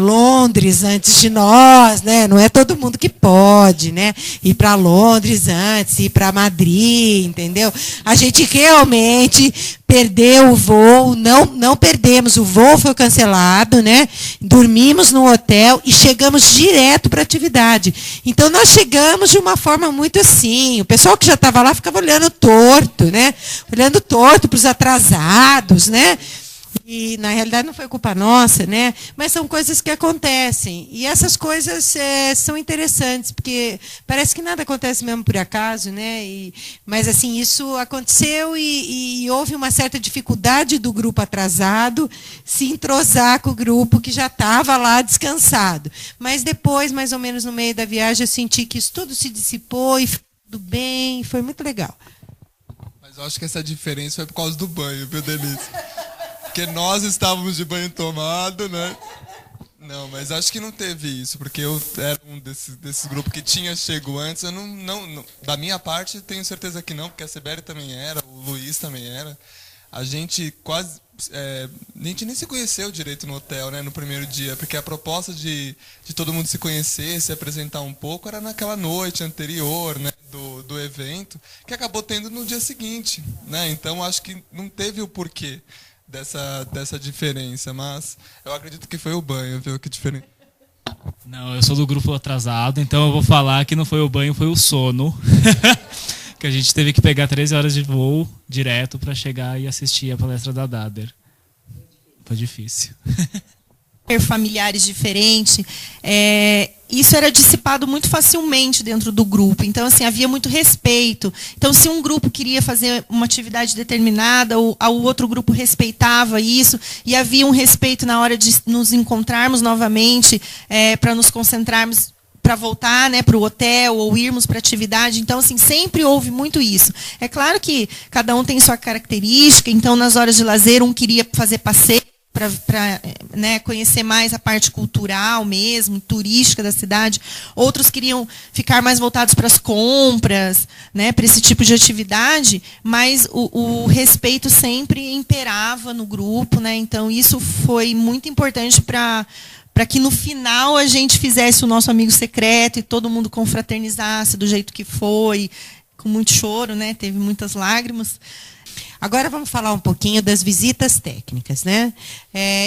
Londres antes de nós, né? Não é todo mundo que pode, né? Ir para Londres antes, ir para Madrid, entendeu? A gente realmente perdeu o voo, não perdemos, o voo foi cancelado, né? Dormimos no hotel e chegamos direto para a atividade. Então, nós chegamos de uma forma muito assim, o pessoal que já estava lá ficava olhando torto, né? Olhando torto para os atrasados, né? E, na realidade, não foi culpa nossa, né? Mas são coisas que acontecem. E essas coisas são interessantes, porque parece que nada acontece mesmo por acaso, né? Mas, assim, isso aconteceu e houve uma certa dificuldade do grupo atrasado se entrosar com o grupo que já estava lá descansado. Mas depois, mais ou menos no meio da viagem, eu senti que isso tudo se dissipou e foi tudo bem, foi muito legal. Mas eu acho que essa diferença foi por causa do banho, viu, Denise? Porque nós estávamos de banho tomado, né? Não, mas acho que não teve isso, porque eu era um desses grupos que tinha chego antes. Eu não, da minha parte, tenho certeza que não, porque a Sibeli também era, o Luiz também era. A gente quase... a gente nem se conheceu direito no hotel, né, no primeiro dia, porque a proposta de todo mundo se conhecer, se apresentar um pouco, era naquela noite anterior, né, do evento, que acabou tendo no dia seguinte, né? Então, acho que não teve o porquê dessa diferença, mas eu acredito que foi o banho, viu, que diferente. Não, eu sou do grupo atrasado, então eu vou falar que não foi o banho, foi o sono. Que a gente teve que pegar 13 horas de voo direto para chegar e assistir a palestra da Dader. Foi difícil. familiares diferentes, isso era dissipado muito facilmente dentro do grupo. Então, assim, havia muito respeito. Então, se um grupo queria fazer uma atividade determinada, o outro grupo respeitava isso, e havia um respeito na hora de nos encontrarmos novamente, para nos concentrarmos, para voltar, né, para o hotel ou irmos para a atividade. Então, assim, sempre houve muito isso. É claro que cada um tem sua característica, então, nas horas de lazer, um queria fazer passeio, para né, conhecer mais a parte cultural mesmo, turística da cidade. Outros queriam ficar mais voltados para as compras, né, para esse tipo de atividade, mas o respeito sempre imperava no grupo, né? Então, isso foi muito importante para que no final a gente fizesse o nosso amigo secreto e todo mundo confraternizasse do jeito que foi, com muito choro, né? Teve muitas lágrimas. Agora vamos falar um pouquinho das visitas técnicas, né?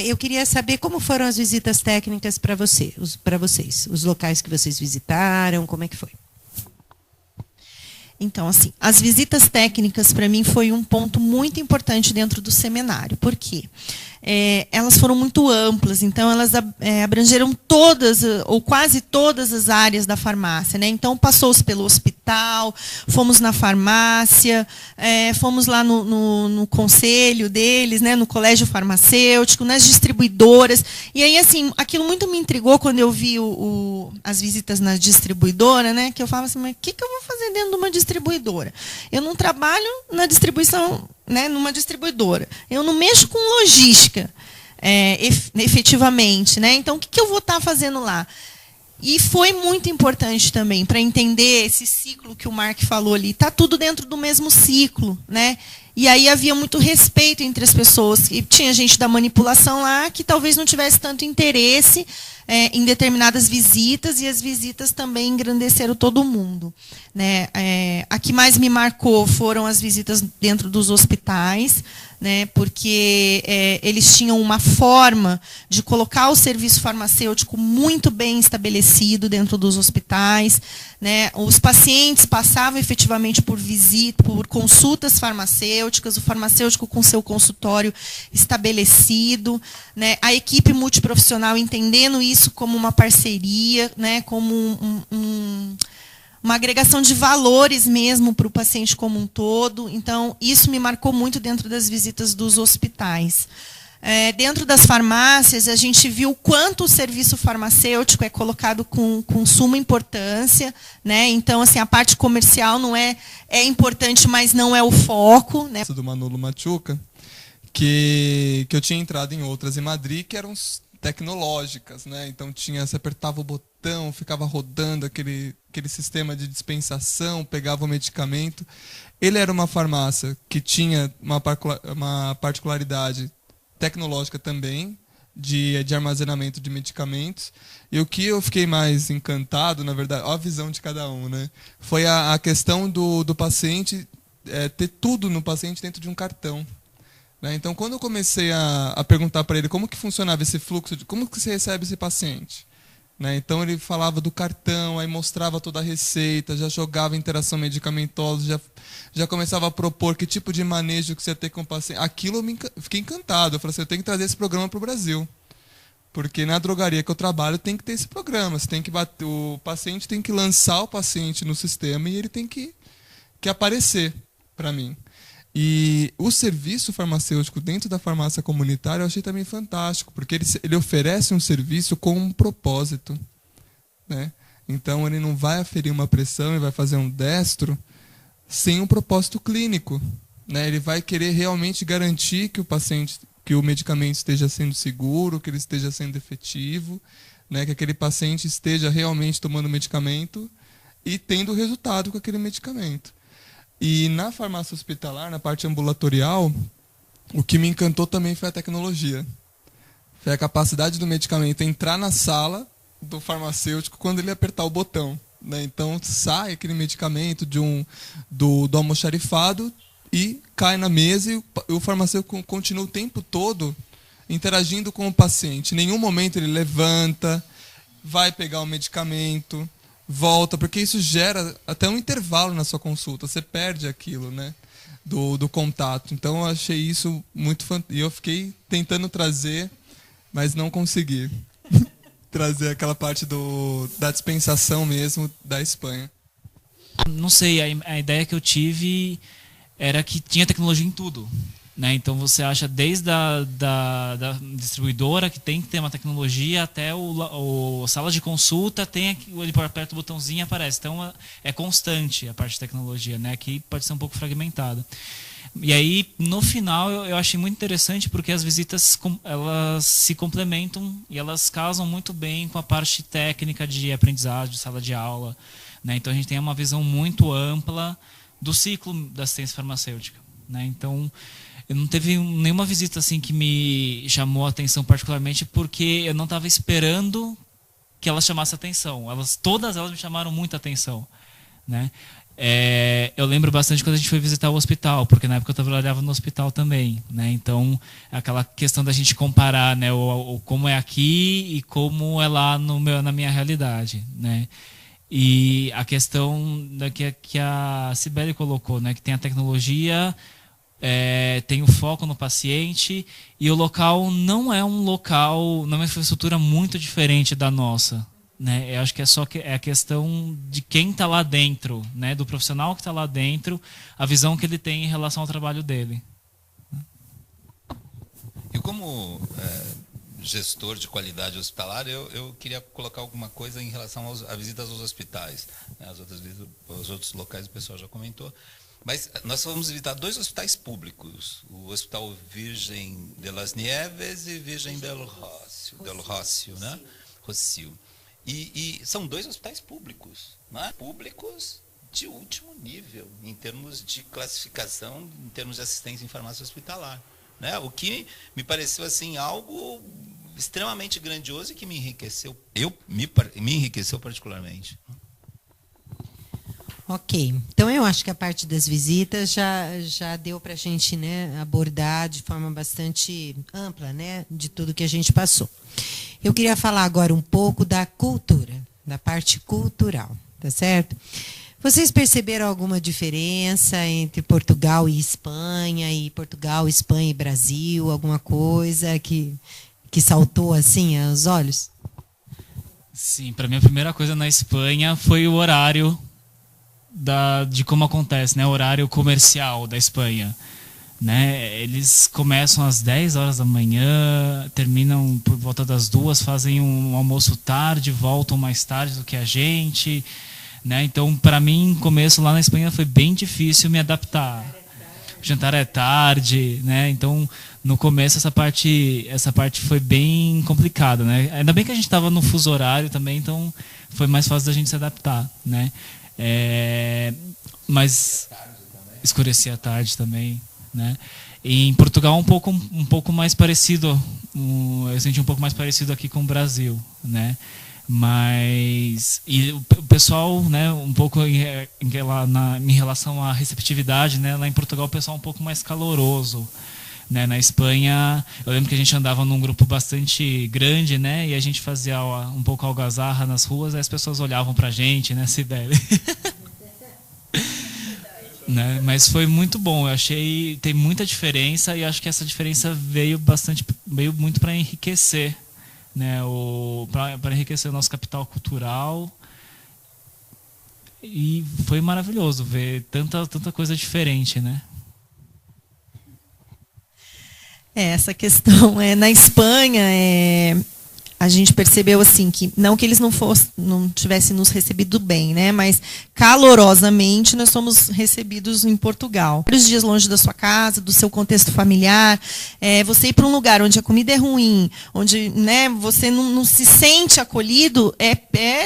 Eu queria saber como foram as visitas técnicas para vocês, os locais que vocês visitaram, como é que foi? Então, assim, as visitas técnicas para mim foi um ponto muito importante dentro do seminário. Por quê? Elas foram muito amplas, então elas abrangeram todas, ou quase todas as áreas da farmácia, né? Então, passou-se pelo hospital, fomos na farmácia, fomos lá no conselho deles, né? No colégio farmacêutico, nas distribuidoras. E aí, assim, aquilo muito me intrigou quando eu vi as visitas na distribuidora, né? Que eu falava assim, mas o que eu vou fazer dentro de uma distribuidora? Eu não trabalho na distribuição, né, numa distribuidora. Eu não mexo com logística, efetivamente, né? Então, o que eu vou estar fazendo lá? E foi muito importante também para entender esse ciclo que o Mark falou ali. Está tudo dentro do mesmo ciclo, né? E aí havia muito respeito entre as pessoas. E tinha gente da manipulação lá que talvez não tivesse tanto interesse em determinadas visitas, e as visitas também engrandeceram todo mundo, né? A que mais me marcou foram as visitas dentro dos hospitais, né? Porque eles tinham uma forma de colocar o serviço farmacêutico muito bem estabelecido dentro dos hospitais, né? Os pacientes passavam efetivamente por consultas farmacêuticas, o farmacêutico com seu consultório estabelecido, né? A equipe multiprofissional entendendo isso como uma parceria, né? Como uma agregação de valores mesmo para o paciente como um todo. Então, isso me marcou muito dentro das visitas dos hospitais. Dentro das farmácias, a gente viu o quanto o serviço farmacêutico é colocado com suma importância, né? Então, assim, a parte comercial não é importante, mas não é o foco, né? Do Manolo Machuca, que eu tinha entrado em outras em Madrid, que eram tecnológicas, né? Então você apertava o botão, ficava rodando aquele sistema de dispensação, pegava o medicamento. Ele era uma farmácia que tinha uma particularidade tecnológica também, de armazenamento de medicamentos. E o que eu fiquei mais encantado, na verdade, a visão de cada um, né? Foi a questão do paciente ter tudo no paciente dentro de um cartão. Então, quando eu comecei a perguntar para ele como que funcionava esse fluxo, como que você recebe esse paciente, né? Então, ele falava do cartão, aí mostrava toda a receita, já jogava interação medicamentosa, já começava a propor que tipo de manejo que você ia ter com o paciente. Aquilo eu fiquei encantado. Eu falei assim, eu tenho que trazer esse programa para o Brasil. Porque na drogaria que eu trabalho tem que ter esse programa. Você tem que o paciente tem que lançar o paciente no sistema e ele tem que aparecer para mim. E o serviço farmacêutico dentro da farmácia comunitária eu achei também fantástico, porque ele oferece um serviço com um propósito, né? Então ele não vai aferir uma pressão e vai fazer um destro sem um propósito clínico, né? Ele vai querer realmente garantir que o medicamento esteja sendo seguro, que ele esteja sendo efetivo, né? Que aquele paciente esteja realmente tomando o medicamento e tendo resultado com aquele medicamento. E na farmácia hospitalar, na parte ambulatorial, o que me encantou também foi a tecnologia. Foi a capacidade do medicamento entrar na sala do farmacêutico quando ele apertar o botão, né? Então sai aquele medicamento do almoxarifado e cai na mesa e o farmacêutico continua o tempo todo interagindo com o paciente. Em nenhum momento ele levanta, vai pegar o medicamento, volta, porque isso gera até um intervalo na sua consulta. Você perde aquilo, né, do contato. Então eu achei isso muito fantástico. E eu fiquei tentando trazer, mas não consegui trazer aquela parte da dispensação mesmo da Espanha. Não sei, a ideia que eu tive era que tinha tecnologia em tudo. Né? Então você acha desde da distribuidora que tem que ter uma tecnologia até o sala de consulta, tem ele aperta o botãozinho e aparece. Então é constante a parte de tecnologia, né? Aqui pode ser um pouco fragmentada. E aí, no final, eu achei muito interessante porque as visitas elas se complementam e elas casam muito bem com a parte técnica de aprendizagem, de sala de aula. Né? Então a gente tem uma visão muito ampla do ciclo da assistência farmacêutica. Né? Então, eu não teve nenhuma visita assim que me chamou a atenção particularmente porque eu não estava esperando que elas chamassem atenção. Todas elas me chamaram muita atenção. Né? Eu lembro bastante quando a gente foi visitar o hospital, porque na época eu trabalhava no hospital também. Né? Então, aquela questão da gente comparar, né, o como é aqui e como é lá na minha realidade. Né? E a questão que a Cibele colocou, né, que tem a tecnologia... tem o foco no paciente e o local não é uma infraestrutura muito diferente da nossa, né? Eu acho que é a questão de quem está lá dentro, né? Do profissional que está lá dentro, a visão que ele tem em relação ao trabalho dele. E como gestor de qualidade hospitalar, eu queria colocar alguma coisa em relação às visitas aos hospitais, né? As outras visitas aos outros locais o pessoal já comentou. Mas nós vamos visitar 2 hospitais públicos, o Hospital Virgem de las Nieves e Virgem del Rocío, né? Rocío. E são 2 hospitais públicos, né? Públicos de último nível, em termos de classificação, em termos de assistência em farmácia hospitalar. Né? O que me pareceu assim, algo extremamente grandioso e que me enriqueceu. Me enriqueceu particularmente. Ok, então eu acho que a parte das visitas já deu para a gente, né, abordar de forma bastante ampla, né, de tudo que a gente passou. Eu queria falar agora um pouco da cultura, da parte cultural, tá certo? Vocês perceberam alguma diferença entre Portugal e Espanha, e Portugal, Espanha e Brasil, alguma coisa que saltou assim aos olhos? Sim, para mim a primeira coisa na Espanha foi o horário de como acontece, né? O horário comercial da Espanha. Né? Eles começam às 10 horas da manhã, terminam por volta das 2, fazem um almoço tarde, voltam mais tarde do que a gente. Né? Então, para mim, no começo lá na Espanha foi bem difícil me adaptar. O jantar é tarde, né? Então, no começo essa parte foi bem complicada, né? Ainda bem que a gente estava no fuso horário também, então foi mais fácil da gente se adaptar, né? Mas escurecia à tarde também, né? E em Portugal um pouco mais parecido, eu senti um pouco mais parecido aqui com o Brasil, né? Mas e o pessoal, né, um pouco em relação à receptividade, né? Lá em Portugal o pessoal é um pouco mais caloroso. Né, na Espanha, eu lembro que a gente andava num grupo bastante grande, né, e a gente fazia um pouco algazarra nas ruas, aí as pessoas olhavam pra gente, né, Cibele? Né, mas foi muito bom, eu achei tem muita diferença e acho que essa diferença veio muito para enriquecer, né, para enriquecer o nosso capital cultural. E foi maravilhoso ver tanta coisa diferente, né? Essa questão na Espanha a gente percebeu assim que não que eles não tivessem nos recebido bem, né? Mas calorosamente nós somos recebidos em Portugal. Vários dias longe da sua casa, do seu contexto familiar, você ir para um lugar onde a comida é ruim, onde, né, você não se sente acolhido, é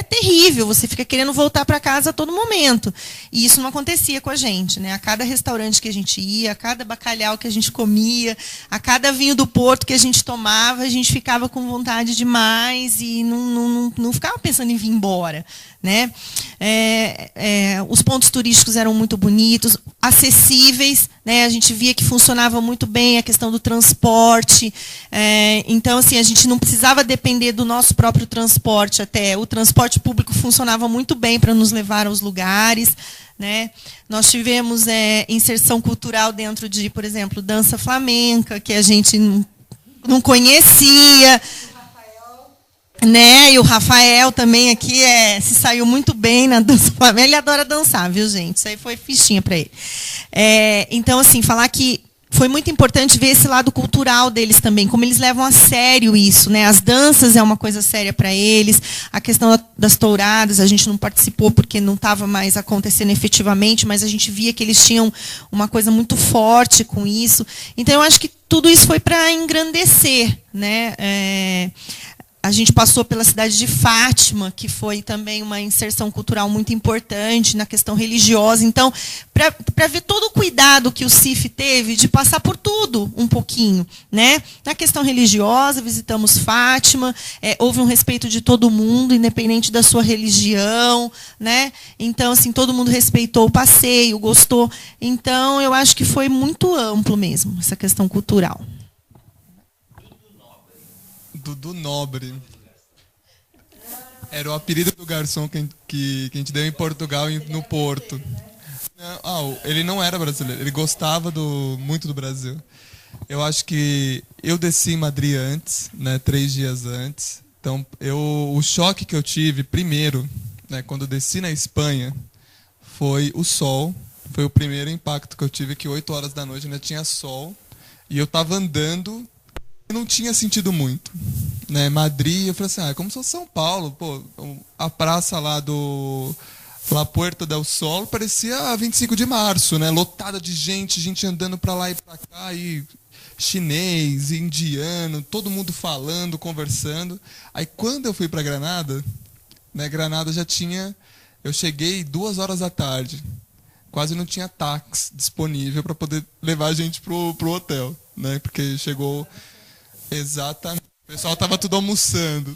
terrível. Você fica querendo voltar para casa a todo momento. E isso não acontecia com a gente, né? A cada restaurante que a gente ia, a cada bacalhau que a gente comia, a cada vinho do Porto que a gente tomava, a gente ficava com vontade de mais e não ficava pensando em vir embora, né? Os pontos turísticos eram muito bonitos, acessíveis, né? A gente via que funcionava muito bem a questão do transporte, então assim, a gente não precisava depender do nosso próprio transporte, até o transporte público funcionava muito bem para nos levar aos lugares, né? Nós tivemos inserção cultural dentro de, por exemplo, dança flamenca, que a gente não conhecia, Né? E o Rafael também aqui se saiu muito bem na dança flamenga. Ele adora dançar, viu, gente? Isso aí foi fichinha para ele. Então, assim, falar que foi muito importante ver esse lado cultural deles também, como eles levam a sério isso, né? As danças é uma coisa séria para eles, a questão das touradas, a gente não participou porque não estava mais acontecendo efetivamente, mas a gente via que eles tinham uma coisa muito forte com isso. Então, eu acho que tudo isso foi para engrandecer, né? A gente passou pela cidade de Fátima, que foi também uma inserção cultural muito importante na questão religiosa. Então, para ver todo o cuidado que o CIF teve de passar por tudo um pouquinho, né? Na questão religiosa, visitamos Fátima, houve um respeito de todo mundo, independente da sua religião, né? Então, assim, todo mundo respeitou o passeio, gostou. Então, eu acho que foi muito amplo mesmo, essa questão cultural. Dudu Nobre. Era o apelido do garçom que a gente deu em Portugal, no Porto. Ele não era brasileiro, ele gostava muito do Brasil. Eu acho que eu desci em Madrid antes, né, 3 dias antes. Então, o choque que eu tive primeiro, né, quando eu desci na Espanha, foi o sol. Foi o primeiro impacto que eu tive, que 8 horas da noite ainda tinha sol. E eu estava andando, não tinha sentido muito, né? Madrid, eu falei assim, é como se fosse São Paulo, pô, a praça lá do La Puerta del Sol parecia 25 de março, né? Lotada de gente andando para lá e para cá, e chinês, indiano, todo mundo falando, conversando. Aí quando eu fui para Granada, né? Granada eu cheguei 2 horas da tarde, quase não tinha táxi disponível para poder levar a gente pro hotel, né? Porque chegou exatamente. O pessoal tava tudo almoçando.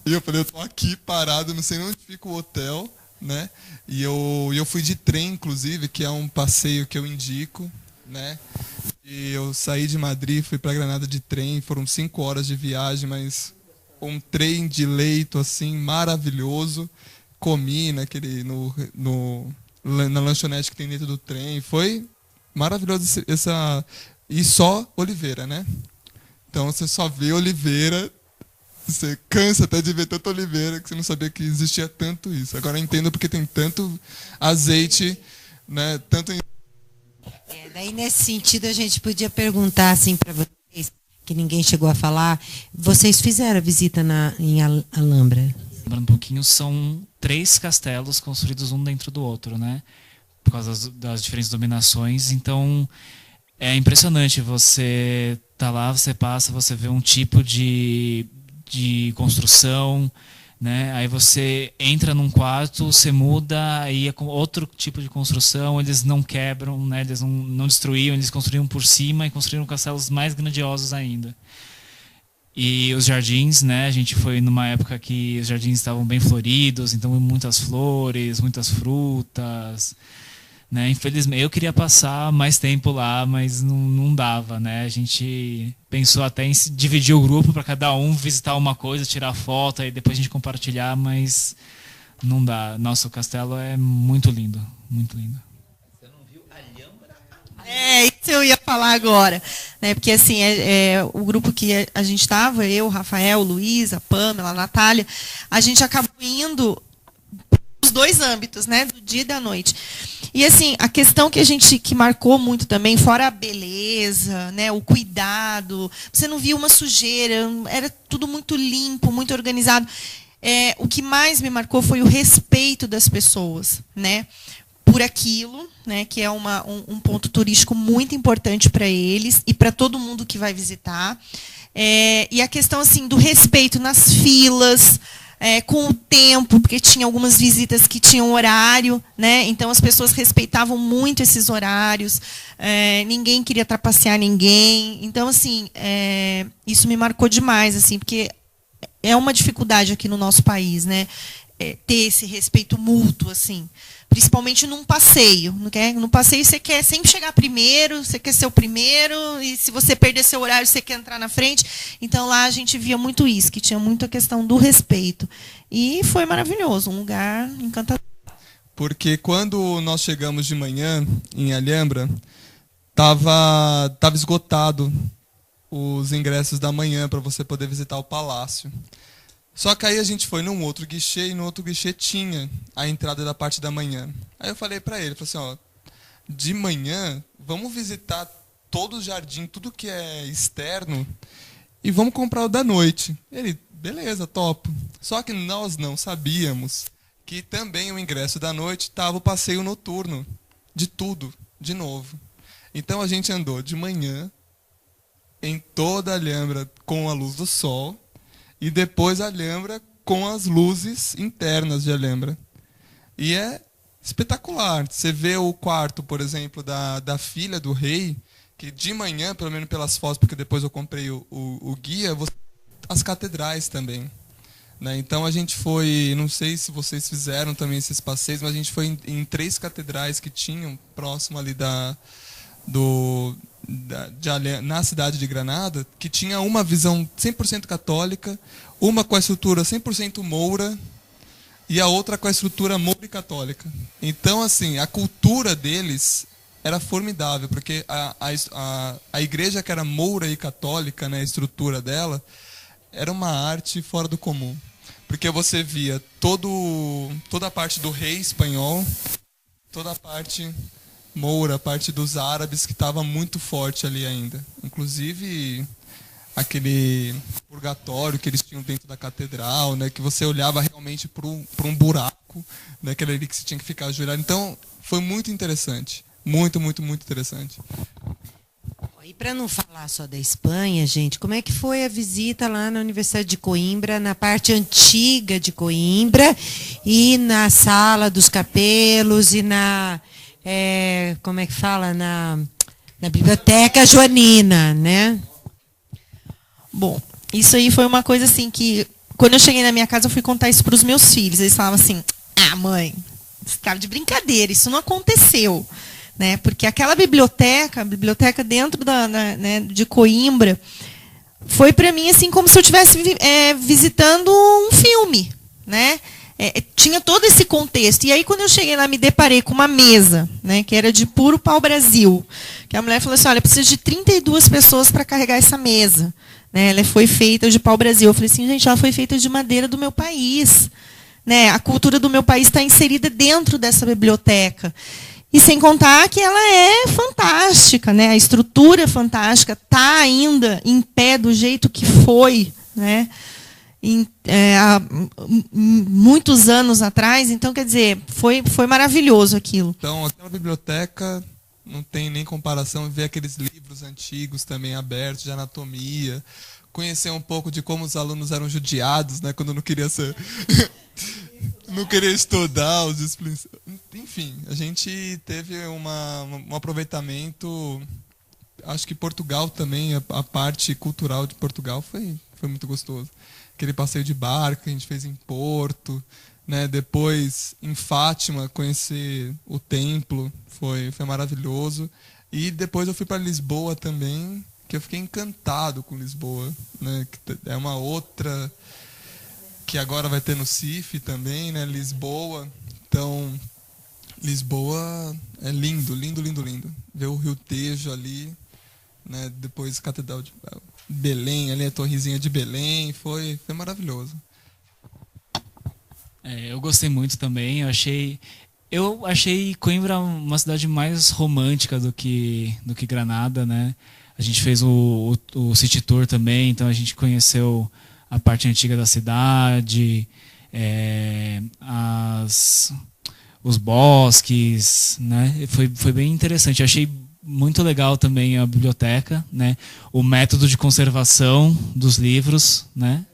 E eu falei, eu tô aqui parado, não sei nem onde fica o hotel, né? E eu fui de trem, inclusive, que é um passeio que eu indico, né? E eu saí de Madrid, fui para Granada de trem, foram 5 horas de viagem, mas um trem de leito, assim, maravilhoso. Comi na lanchonete que tem dentro do trem. Foi maravilhoso e só oliveira, né? Então você só vê oliveira, você cansa até de ver tanta oliveira que você não sabia que existia tanto isso. Agora eu entendo porque tem tanto azeite, né? Daí nesse sentido a gente podia perguntar assim para vocês, que ninguém chegou a falar, vocês fizeram a visita em Alhambra? Lembrando um pouquinho, são 3 castelos construídos um dentro do outro, né? Por causa das diferentes dominações. Então, é impressionante. Você tá lá, você passa, você vê um tipo de construção, né? Aí você entra num quarto, você muda, aí é com outro tipo de construção. Eles não quebram, né? Eles não destruíam, eles construíam por cima e construíram castelos mais grandiosos ainda. E os jardins, né? A gente foi numa época que os jardins estavam bem floridos, então muitas flores, muitas frutas, né? Infelizmente, eu queria passar mais tempo lá, mas não dava, né? A gente pensou até em dividir o grupo para cada um visitar uma coisa, tirar foto e depois a gente compartilhar, mas não dá. Nosso castelo é muito lindo, muito lindo. Isso eu ia falar agora, né? Porque assim, o grupo que a gente estava, eu, Rafael, Luiz, a Pamela, a Natália, a gente acabou indo os 2 âmbitos, né? Do dia e da noite. E assim, a questão que marcou muito também, fora a beleza, né? O cuidado, você não via uma sujeira, era tudo muito limpo, muito organizado. O que mais me marcou foi o respeito das pessoas, né? Por aquilo, né, que é um ponto turístico muito importante para eles e para todo mundo que vai visitar. E a questão assim do respeito nas filas, com o tempo, porque tinha algumas visitas que tinham horário, né? Então as pessoas respeitavam muito esses horários, ninguém queria trapacear ninguém. Então, assim, isso me marcou demais, assim, porque é uma dificuldade aqui no nosso país, né? Ter esse respeito mútuo, assim, principalmente num passeio. No passeio você quer sempre chegar primeiro, você quer ser o primeiro, e se você perder seu horário, você quer entrar na frente. Então lá a gente via muito isso, que tinha muito a questão do respeito. E foi maravilhoso, um lugar encantador. Porque quando nós chegamos de manhã em Alhambra, tava esgotado os ingressos da manhã para você poder visitar o palácio. Só que aí a gente foi num outro guichê e no outro guichê tinha a entrada da parte da manhã. Aí eu falei para ele, falei assim, ó, de manhã vamos visitar todo o jardim, tudo que é externo e vamos comprar o da noite. Ele, beleza, topo. Só que nós não sabíamos que também o ingresso da noite estava o passeio noturno de tudo, de novo. Então a gente andou de manhã em toda a Alhambra com a luz do sol e depois a Alhambra com as luzes internas de Alhambra. E é espetacular. Você vê o quarto, por exemplo, da filha do rei, que de manhã, pelo menos pelas fotos, porque depois eu comprei o guia, as catedrais também. Né? Então a gente foi, não sei se vocês fizeram também esses passeios, mas a gente foi em 3 catedrais que tinham próximo ali na cidade de Granada, que tinha uma visão 100% católica, uma com a estrutura 100% moura e a outra com a estrutura moura e católica. Então, assim, a cultura deles era formidável, porque a igreja que era moura e católica, né, a estrutura dela, era uma arte fora do comum. Porque você via toda a parte do rei espanhol, toda a parte moura, a parte dos árabes, que estava muito forte ali ainda. Inclusive aquele purgatório que eles tinham dentro da catedral, né, que você olhava realmente para um buraco, né, aquele ali que você tinha que ficar ajoelhado. Então, foi muito interessante. Muito, muito, muito interessante. E para não falar só da Espanha, gente, como é que foi a visita lá na Universidade de Coimbra, na parte antiga de Coimbra, e na Sala dos Capelos, e como é que fala? Na Biblioteca Joanina, né? Bom, isso aí foi uma coisa assim que, quando eu cheguei na minha casa, eu fui contar isso para os meus filhos. Eles falavam assim, mãe, você tá de brincadeira, isso não aconteceu. Né? Porque aquela biblioteca, a biblioteca dentro né, de Coimbra, foi para mim assim como se eu estivesse visitando um filme. Né? Tinha todo esse contexto. E aí, quando eu cheguei lá, me deparei com uma mesa, né, que era de puro pau-brasil. Que a mulher falou assim, olha, precisa de 32 pessoas para carregar essa mesa. Né? Ela foi feita de pau-brasil. Eu falei assim, gente, ela foi feita de madeira do meu país. Né? A cultura do meu país está inserida dentro dessa biblioteca. E sem contar que ela é fantástica, né? A estrutura é fantástica, está ainda em pé do jeito que foi, né? Há muitos anos atrás. Então, quer dizer, foi maravilhoso aquilo. Então, aquela biblioteca não tem nem comparação. Ver aqueles livros antigos também abertos, de anatomia, conhecer um pouco de como os alunos eram judiados, né? Quando não queria ser... não queria estudar os disciplinas. Enfim, a gente teve um aproveitamento. Acho que Portugal também, a parte cultural de Portugal foi muito gostoso. Aquele passeio de barco que a gente fez em Porto, né? Depois em Fátima, conhecer o templo, foi maravilhoso. E depois eu fui para Lisboa também, que eu fiquei encantado com Lisboa, né? Que é uma outra... que agora vai ter no CIF também, né? Lisboa. Então, Lisboa é lindo, lindo, lindo, lindo. Ver o Rio Tejo ali, né? Depois Catedral de Belém, ali a Torrezinha de Belém, foi maravilhoso. Eu gostei muito também. Eu achei Coimbra uma cidade mais romântica do que Granada, né? A gente fez o City Tour também, então a gente conheceu a parte antiga da cidade, os bosques, né? Foi bem interessante. Eu achei muito legal também a biblioteca, né? O método de conservação dos livros, né?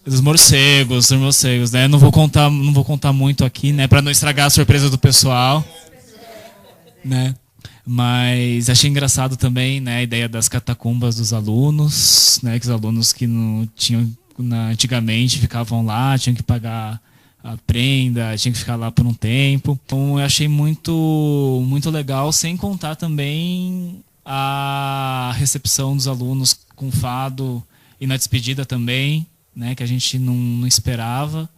Dos morcegos, né? Não vou contar muito aqui, né? Para não estragar a surpresa do pessoal, né? Mas achei engraçado também, né, a ideia das catacumbas dos alunos, né, que os alunos que não tinham antigamente ficavam lá, tinham que pagar a prenda, tinham que ficar lá por um tempo. Então eu achei muito, muito legal, sem contar também a recepção dos alunos com fado e na despedida também, né, que a gente não esperava.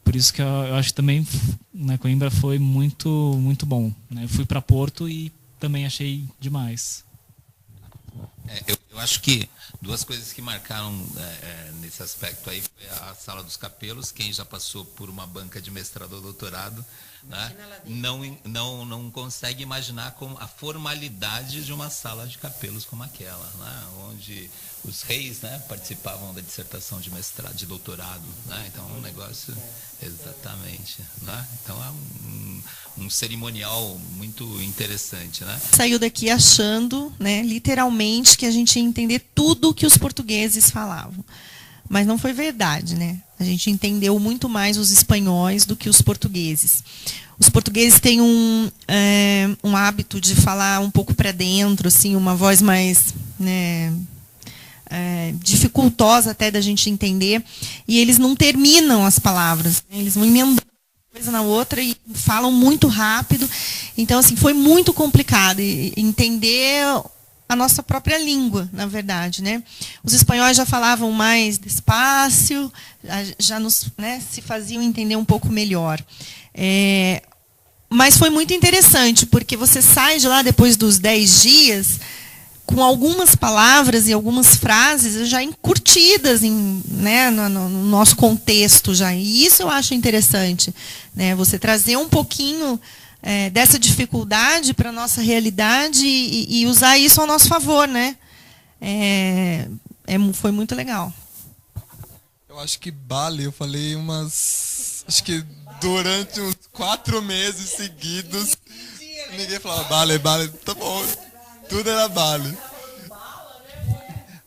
Por isso que eu acho que também, né, Coimbra foi muito, muito bom. Né? Eu fui para Porto e também achei demais. Eu acho que duas coisas que marcaram nesse aspecto aí foi a Sala dos Capelos. Quem já passou por uma banca de mestrado ou doutorado, né, não consegue imaginar como a formalidade de uma sala de capelos como aquela, né, onde os reis, né, participavam da dissertação de mestrado, de doutorado, né, então é um negócio exatamente, né, então é um cerimonial muito interessante, né. Saiu daqui achando, né, literalmente, que a gente ia entender tudo o que os portugueses falavam. Mas não foi verdade, né? A gente entendeu muito mais os espanhóis do que os portugueses. Os portugueses têm um hábito de falar um pouco para dentro, assim, uma voz mais, né, dificultosa até da gente entender. E eles não terminam as palavras, né? Eles vão emendando uma coisa na outra e falam muito rápido. Então, assim, foi muito complicado entender a nossa própria língua, na verdade, né? Os espanhóis já falavam mais despacio, já nos, né, se faziam entender um pouco melhor. Mas foi muito interessante, porque você sai de lá depois dos 10 dias com algumas palavras e algumas frases já encurtidas né, no nosso contexto já. E isso eu acho interessante, né? Você trazer um pouquinho dessa dificuldade para a nossa realidade e usar isso ao nosso favor, né? Foi muito legal. Eu acho que Bali, eu falei acho que durante uns 4 meses seguidos, ninguém falava Bali, tá bom, tudo era Bali.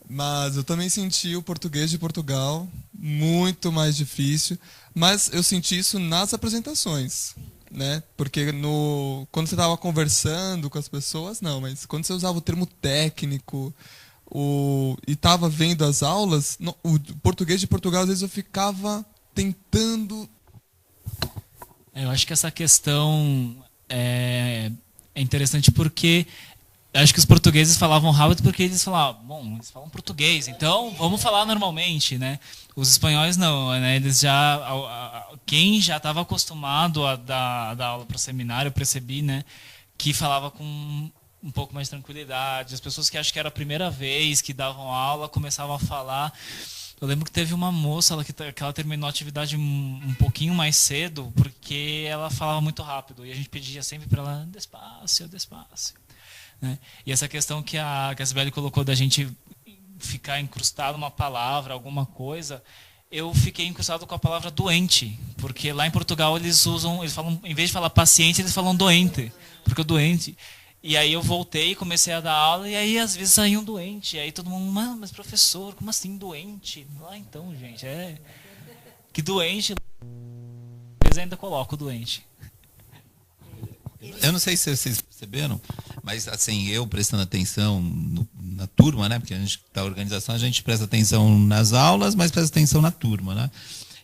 Mas eu também senti o português de Portugal muito mais difícil, mas eu senti isso nas apresentações. Né? Porque quando você estava conversando com as pessoas, não, mas quando você usava o termo técnico e estava vendo as aulas, o português de Portugal, às vezes eu ficava tentando... Eu acho que essa questão é interessante porque acho que os portugueses falavam rápido porque eles falavam, bom, eles falam português, então vamos falar normalmente, né? Os espanhóis não, né? Eles quem já estava acostumado a dar aula para o seminário, eu percebi, né, que falava com um pouco mais de tranquilidade. As pessoas que acham que era a primeira vez que davam aula começavam a falar. Eu lembro que teve uma moça que ela terminou a atividade um pouquinho mais cedo porque ela falava muito rápido e a gente pedia sempre para ela despacio, despacio. Né? E essa questão que a Sibeli colocou da gente ficar incrustado numa palavra, alguma coisa, eu fiquei incrustado com a palavra doente, porque lá em Portugal eles falam, em vez de falar paciente, eles falam doente, porque o doente. E aí eu voltei, comecei a dar aula, e aí às vezes saía um doente, e aí todo mundo, mas professor, como assim doente? Lá então, gente, que doente, eles ainda colocam o doente. Eu não sei se vocês perceberam, mas assim, eu prestando atenção na turma, né? Porque a gente, da organização, a gente presta atenção nas aulas, mas presta atenção na turma, né?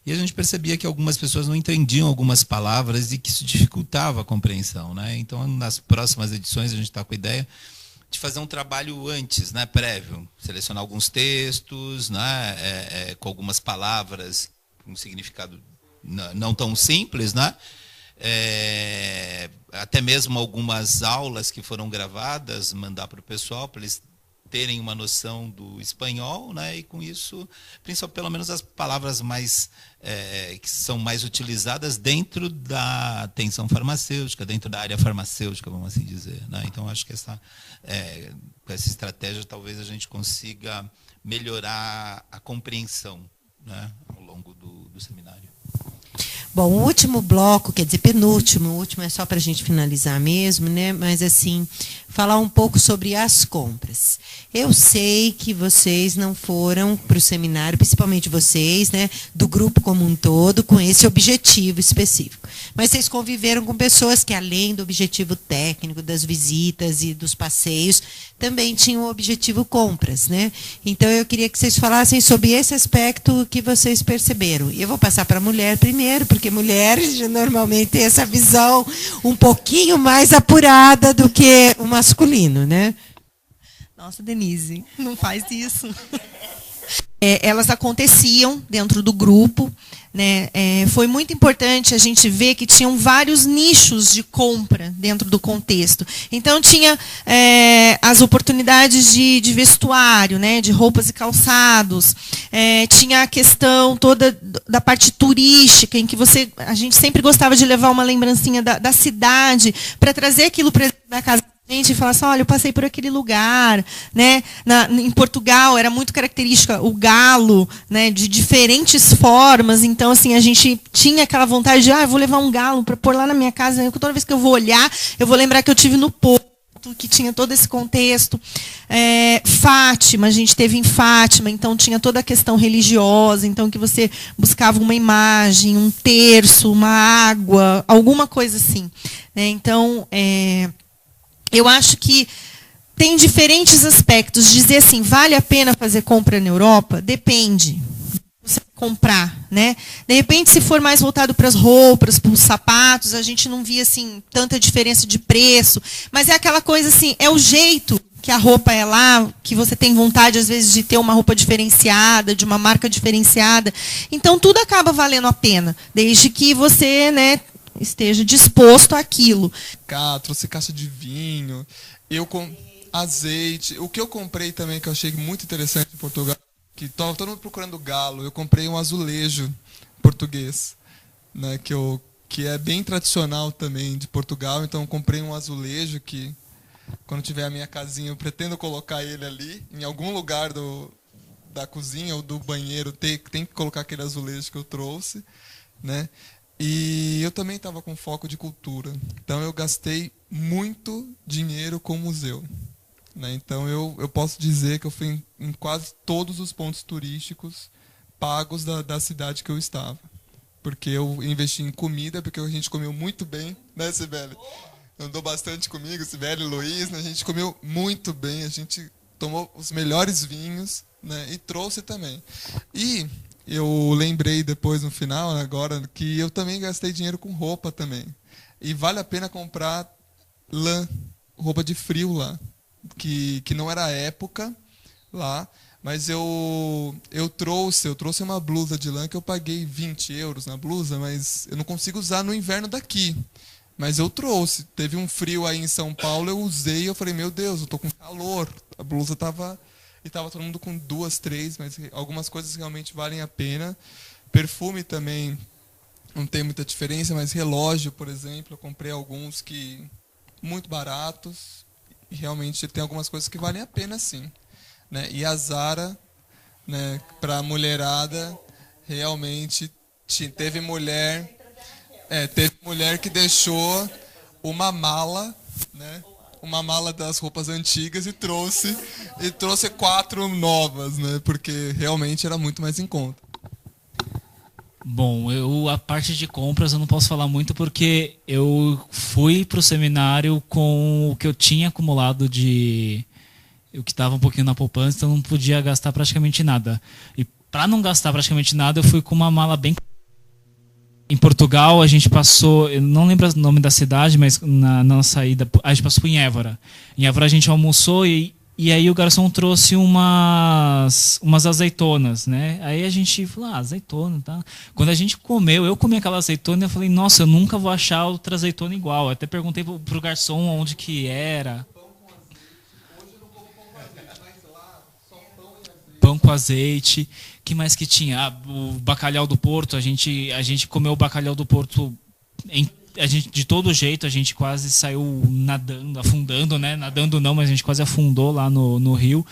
E a gente percebia que algumas pessoas não entendiam algumas palavras e que isso dificultava a compreensão, né? Então, nas próximas edições, a gente está com a ideia de fazer um trabalho antes, né? Prévio. Selecionar alguns textos, né? Com algumas palavras com um significado não tão simples, né? Até mesmo algumas aulas que foram gravadas, mandar para o pessoal, para eles terem uma noção do espanhol, né? E com isso, principalmente pelo menos as palavras mais que são mais utilizadas dentro da atenção farmacêutica, dentro da área farmacêutica, vamos assim dizer, né? Então, acho que com essa estratégia talvez a gente consiga melhorar a compreensão, né? Ao longo do seminário. Bom, o último bloco, quer dizer, penúltimo, o último é só para a gente finalizar mesmo, né? Mas, assim, falar um pouco sobre as compras. Eu sei que vocês não foram para o seminário, principalmente vocês, né, do grupo como um todo, com esse objetivo específico. Mas vocês conviveram com pessoas que, além do objetivo técnico, das visitas e dos passeios, também tinham o objetivo compras, né? Então, eu queria que vocês falassem sobre esse aspecto que vocês perceberam. Eu vou passar para a mulher primeiro, porque mulheres normalmente têm essa visão um pouquinho mais apurada do que o masculino, né? Nossa, Denise, não faz isso. elas aconteciam dentro do grupo, né? Foi muito importante a gente ver que tinham vários nichos de compra dentro do contexto. Então, tinha as oportunidades de vestuário, né? De roupas e calçados. Tinha a questão toda da parte turística, em que a gente sempre gostava de levar uma lembrancinha da cidade para trazer aquilo para casa. Gente, fala assim, olha, eu passei por aquele lugar, né? Em Portugal era muito característica o galo, né? De diferentes formas. Então, assim, a gente tinha aquela vontade de, eu vou levar um galo para pôr lá na minha casa. Toda vez que eu vou olhar, eu vou lembrar que eu tive no Porto, que tinha todo esse contexto. Fátima, a gente teve em Fátima, então tinha toda a questão religiosa, então que você buscava uma imagem, um terço, uma água, alguma coisa assim, né? Então, eu acho que tem diferentes aspectos. Dizer assim, vale a pena fazer compra na Europa? Depende. Você comprar, né? De repente, se for mais voltado para as roupas, para os sapatos, a gente não via assim tanta diferença de preço. Mas é aquela coisa assim, é o jeito que a roupa é lá, que você tem vontade, às vezes, de ter uma roupa diferenciada, de uma marca diferenciada. Então, tudo acaba valendo a pena, desde que você, né, esteja disposto àquilo. Trouxe caixa de vinho, azeite. O que eu comprei também, que eu achei muito interessante em Portugal, que estava todo mundo procurando galo, eu comprei um azulejo português, né, que é bem tradicional também de Portugal. Então eu comprei um azulejo que, quando tiver a minha casinha, eu pretendo colocar ele ali, em algum lugar da cozinha ou do banheiro, tem que colocar aquele azulejo que eu trouxe, né? E eu também estava com foco de cultura. Então, eu gastei muito dinheiro com o museu, né? Então, eu posso dizer que eu fui em quase todos os pontos turísticos pagos da cidade que eu estava. Porque eu investi em comida, porque a gente comeu muito bem, né, Sibeli? Andou bastante comigo, Sibeli e Luiz, né? A gente comeu muito bem, a gente tomou os melhores vinhos, né? E trouxe também. E eu lembrei depois, no final, agora, que eu também gastei dinheiro com roupa também. E vale a pena comprar lã, roupa de frio lá, que não era a época lá, mas eu trouxe uma blusa de lã que eu paguei 20 euros na blusa, mas eu não consigo usar no inverno daqui. Mas eu trouxe. Teve um frio aí em São Paulo, eu usei e eu falei, meu Deus, eu tô com calor. A blusa estava todo mundo com 2, 3, mas algumas coisas realmente valem a pena. Perfume também não tem muita diferença, mas relógio, por exemplo, eu comprei alguns que muito baratos e realmente tem algumas coisas que valem a pena, sim, né? E a Zara, né, para a mulherada, realmente teve mulher que deixou uma mala, né? Uma mala das roupas antigas e trouxe 4 novas, né? Porque realmente era muito mais em conta. Bom, a parte de compras eu não posso falar muito porque eu fui para o seminário com o que eu tinha acumulado o que estava um pouquinho na poupança, então não podia gastar praticamente nada. E para não gastar praticamente nada, eu fui com uma mala bem... Em Portugal, a gente passou, eu não lembro o nome da cidade, mas na nossa saída, a gente passou em Évora. Em Évora a gente almoçou e aí o garçom trouxe umas azeitonas, né? Aí a gente falou, azeitona, tá? Quando a gente comeu, eu comi aquela azeitona e eu falei, nossa, eu nunca vou achar outra azeitona igual. Eu até perguntei pro garçom onde que era. Pão com azeite. Que mais que tinha? O bacalhau do Porto. A gente comeu o bacalhau do Porto de todo jeito. A gente quase saiu nadando, afundando, né? Nadando não, mas a gente quase afundou lá no rio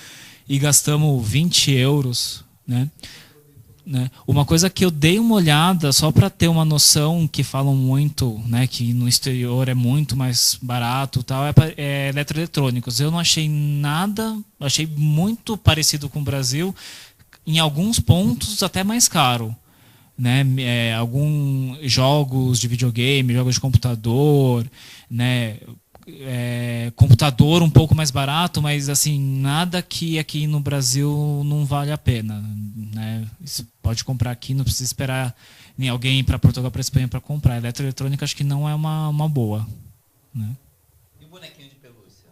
e gastamos 20 euros, né? Uma coisa que eu dei uma olhada só para ter uma noção, que falam muito, né, que no exterior é muito mais barato, tal, é eletroeletrônicos. Eu não achei nada, achei muito parecido com o Brasil. Em alguns pontos até mais caro, né? Alguns jogos de videogame, jogos de computador, né? Computador um pouco mais barato, mas assim nada que aqui no Brasil não vale a pena, né? Você pode comprar aqui, não precisa esperar nem alguém ir para Portugal, para Espanha para comprar. Eletroeletrônica acho que não é uma boa, né? E o bonequinho de pelúcia?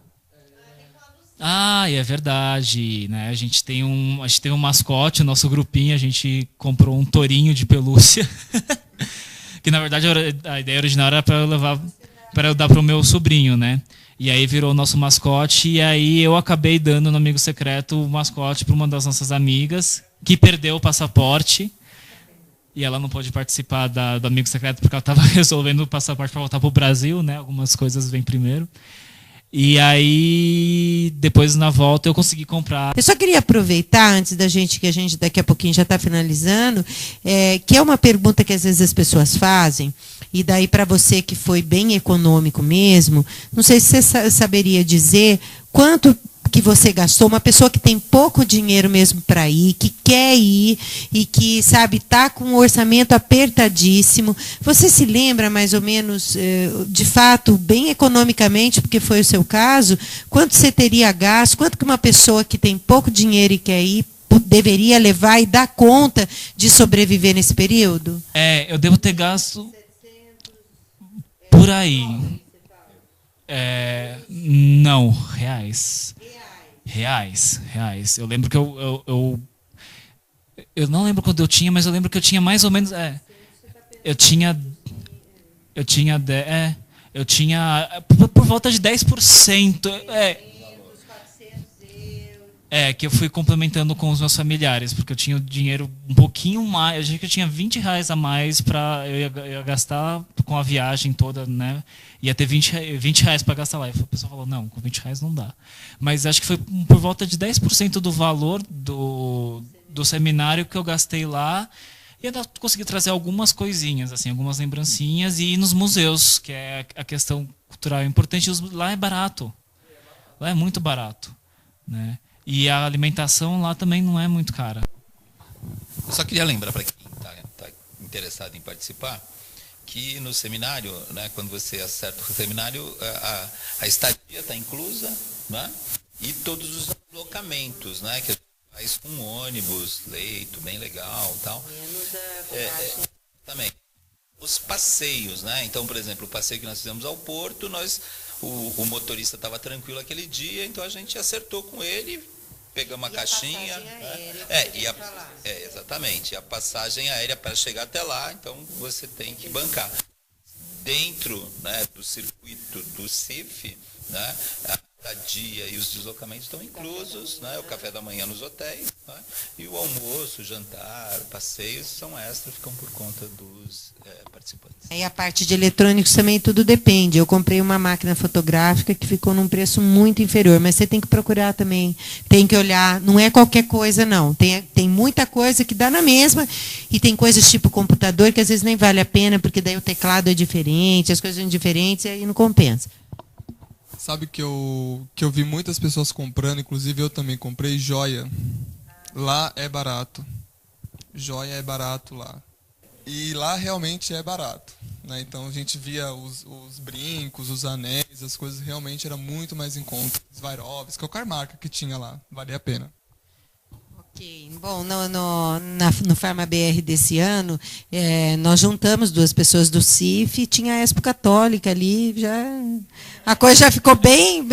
Ah, e é verdade, né? A gente tem um mascote, o nosso grupinho, a gente comprou um tourinho de pelúcia. Que na verdade a ideia original era para eu dar para o meu sobrinho, né? E aí virou o nosso mascote, e aí eu acabei dando no Amigo Secreto o mascote para uma das nossas amigas, que perdeu o passaporte, e ela não pôde participar do Amigo Secreto porque ela estava resolvendo o passaporte para voltar para o Brasil, né? Algumas coisas vêm primeiro. E aí, depois na volta, eu consegui comprar. Eu só queria aproveitar, antes da gente, que a gente daqui a pouquinho já está finalizando, que é uma pergunta que às vezes as pessoas fazem, e daí para você que foi bem econômico mesmo, não sei se você saberia dizer quanto que você gastou, uma pessoa que tem pouco dinheiro mesmo para ir, que quer ir e que, sabe, está com um orçamento apertadíssimo. Você se lembra mais ou menos, de fato, bem economicamente, porque foi o seu caso, quanto você teria gasto, quanto que uma pessoa que tem pouco dinheiro e quer ir deveria levar e dar conta de sobreviver nesse período? Eu devo ter gasto por aí. Não, reais. Reais. Eu lembro que eu não lembro quando eu tinha, mas eu lembro que eu tinha mais ou menos. Eu tinha por volta de 10%. Que eu fui complementando com os meus familiares, porque eu tinha o dinheiro um pouquinho mais. Eu acho que eu tinha R$20 a mais para eu ia gastar com a viagem toda, né? Ia ter R$20 para gastar lá. E a pessoa falou, não, com R$20 não dá. Mas acho que foi por volta de 10% do valor do seminário que eu gastei lá. E ainda consegui trazer algumas coisinhas, assim, algumas lembrancinhas. E ir nos museus, que é a questão cultural importante. Lá é barato. Lá é muito barato, né? E a alimentação lá também não é muito cara. Eu só queria lembrar para quem está interessado em participar, que no seminário, né, quando você acerta o seminário, a estadia está inclusa, né, e todos os deslocamentos, né, que a gente faz com ônibus, leito, bem legal, tal. Também. Os passeios, né? Então, por exemplo, o passeio que nós fizemos ao Porto, o motorista estava tranquilo aquele dia, então a gente acertou com ele, pegamos uma caixinha. Exatamente. E a passagem aérea para chegar até lá, então você tem que bancar. Dentro, né, do circuito do CIF, né, a estadia e os deslocamentos estão inclusos, né, o café da manhã nos hotéis, né, e o almoço, o jantar, passeios são extras, ficam por conta dos participantes. E a parte de eletrônicos também tudo depende. Eu comprei uma máquina fotográfica que ficou num preço muito inferior, mas você tem que procurar também, tem que olhar, não é qualquer coisa não, tem muita coisa que dá na mesma, e tem coisas tipo computador que às vezes nem vale a pena, porque daí o teclado é diferente, as coisas são diferentes e aí não compensa. Sabe que eu vi muitas pessoas comprando, inclusive eu também comprei joia. Lá é barato. Joia é barato lá. E lá realmente é barato, né? Então a gente via os brincos, os anéis, as coisas realmente era muito mais em conta. Swarovski, qualquer marca que tinha lá, valia a pena. Ok. Bom, no PharmaBR desse ano, nós juntamos duas pessoas do CIF, tinha a Expo Católica ali, a coisa já ficou bem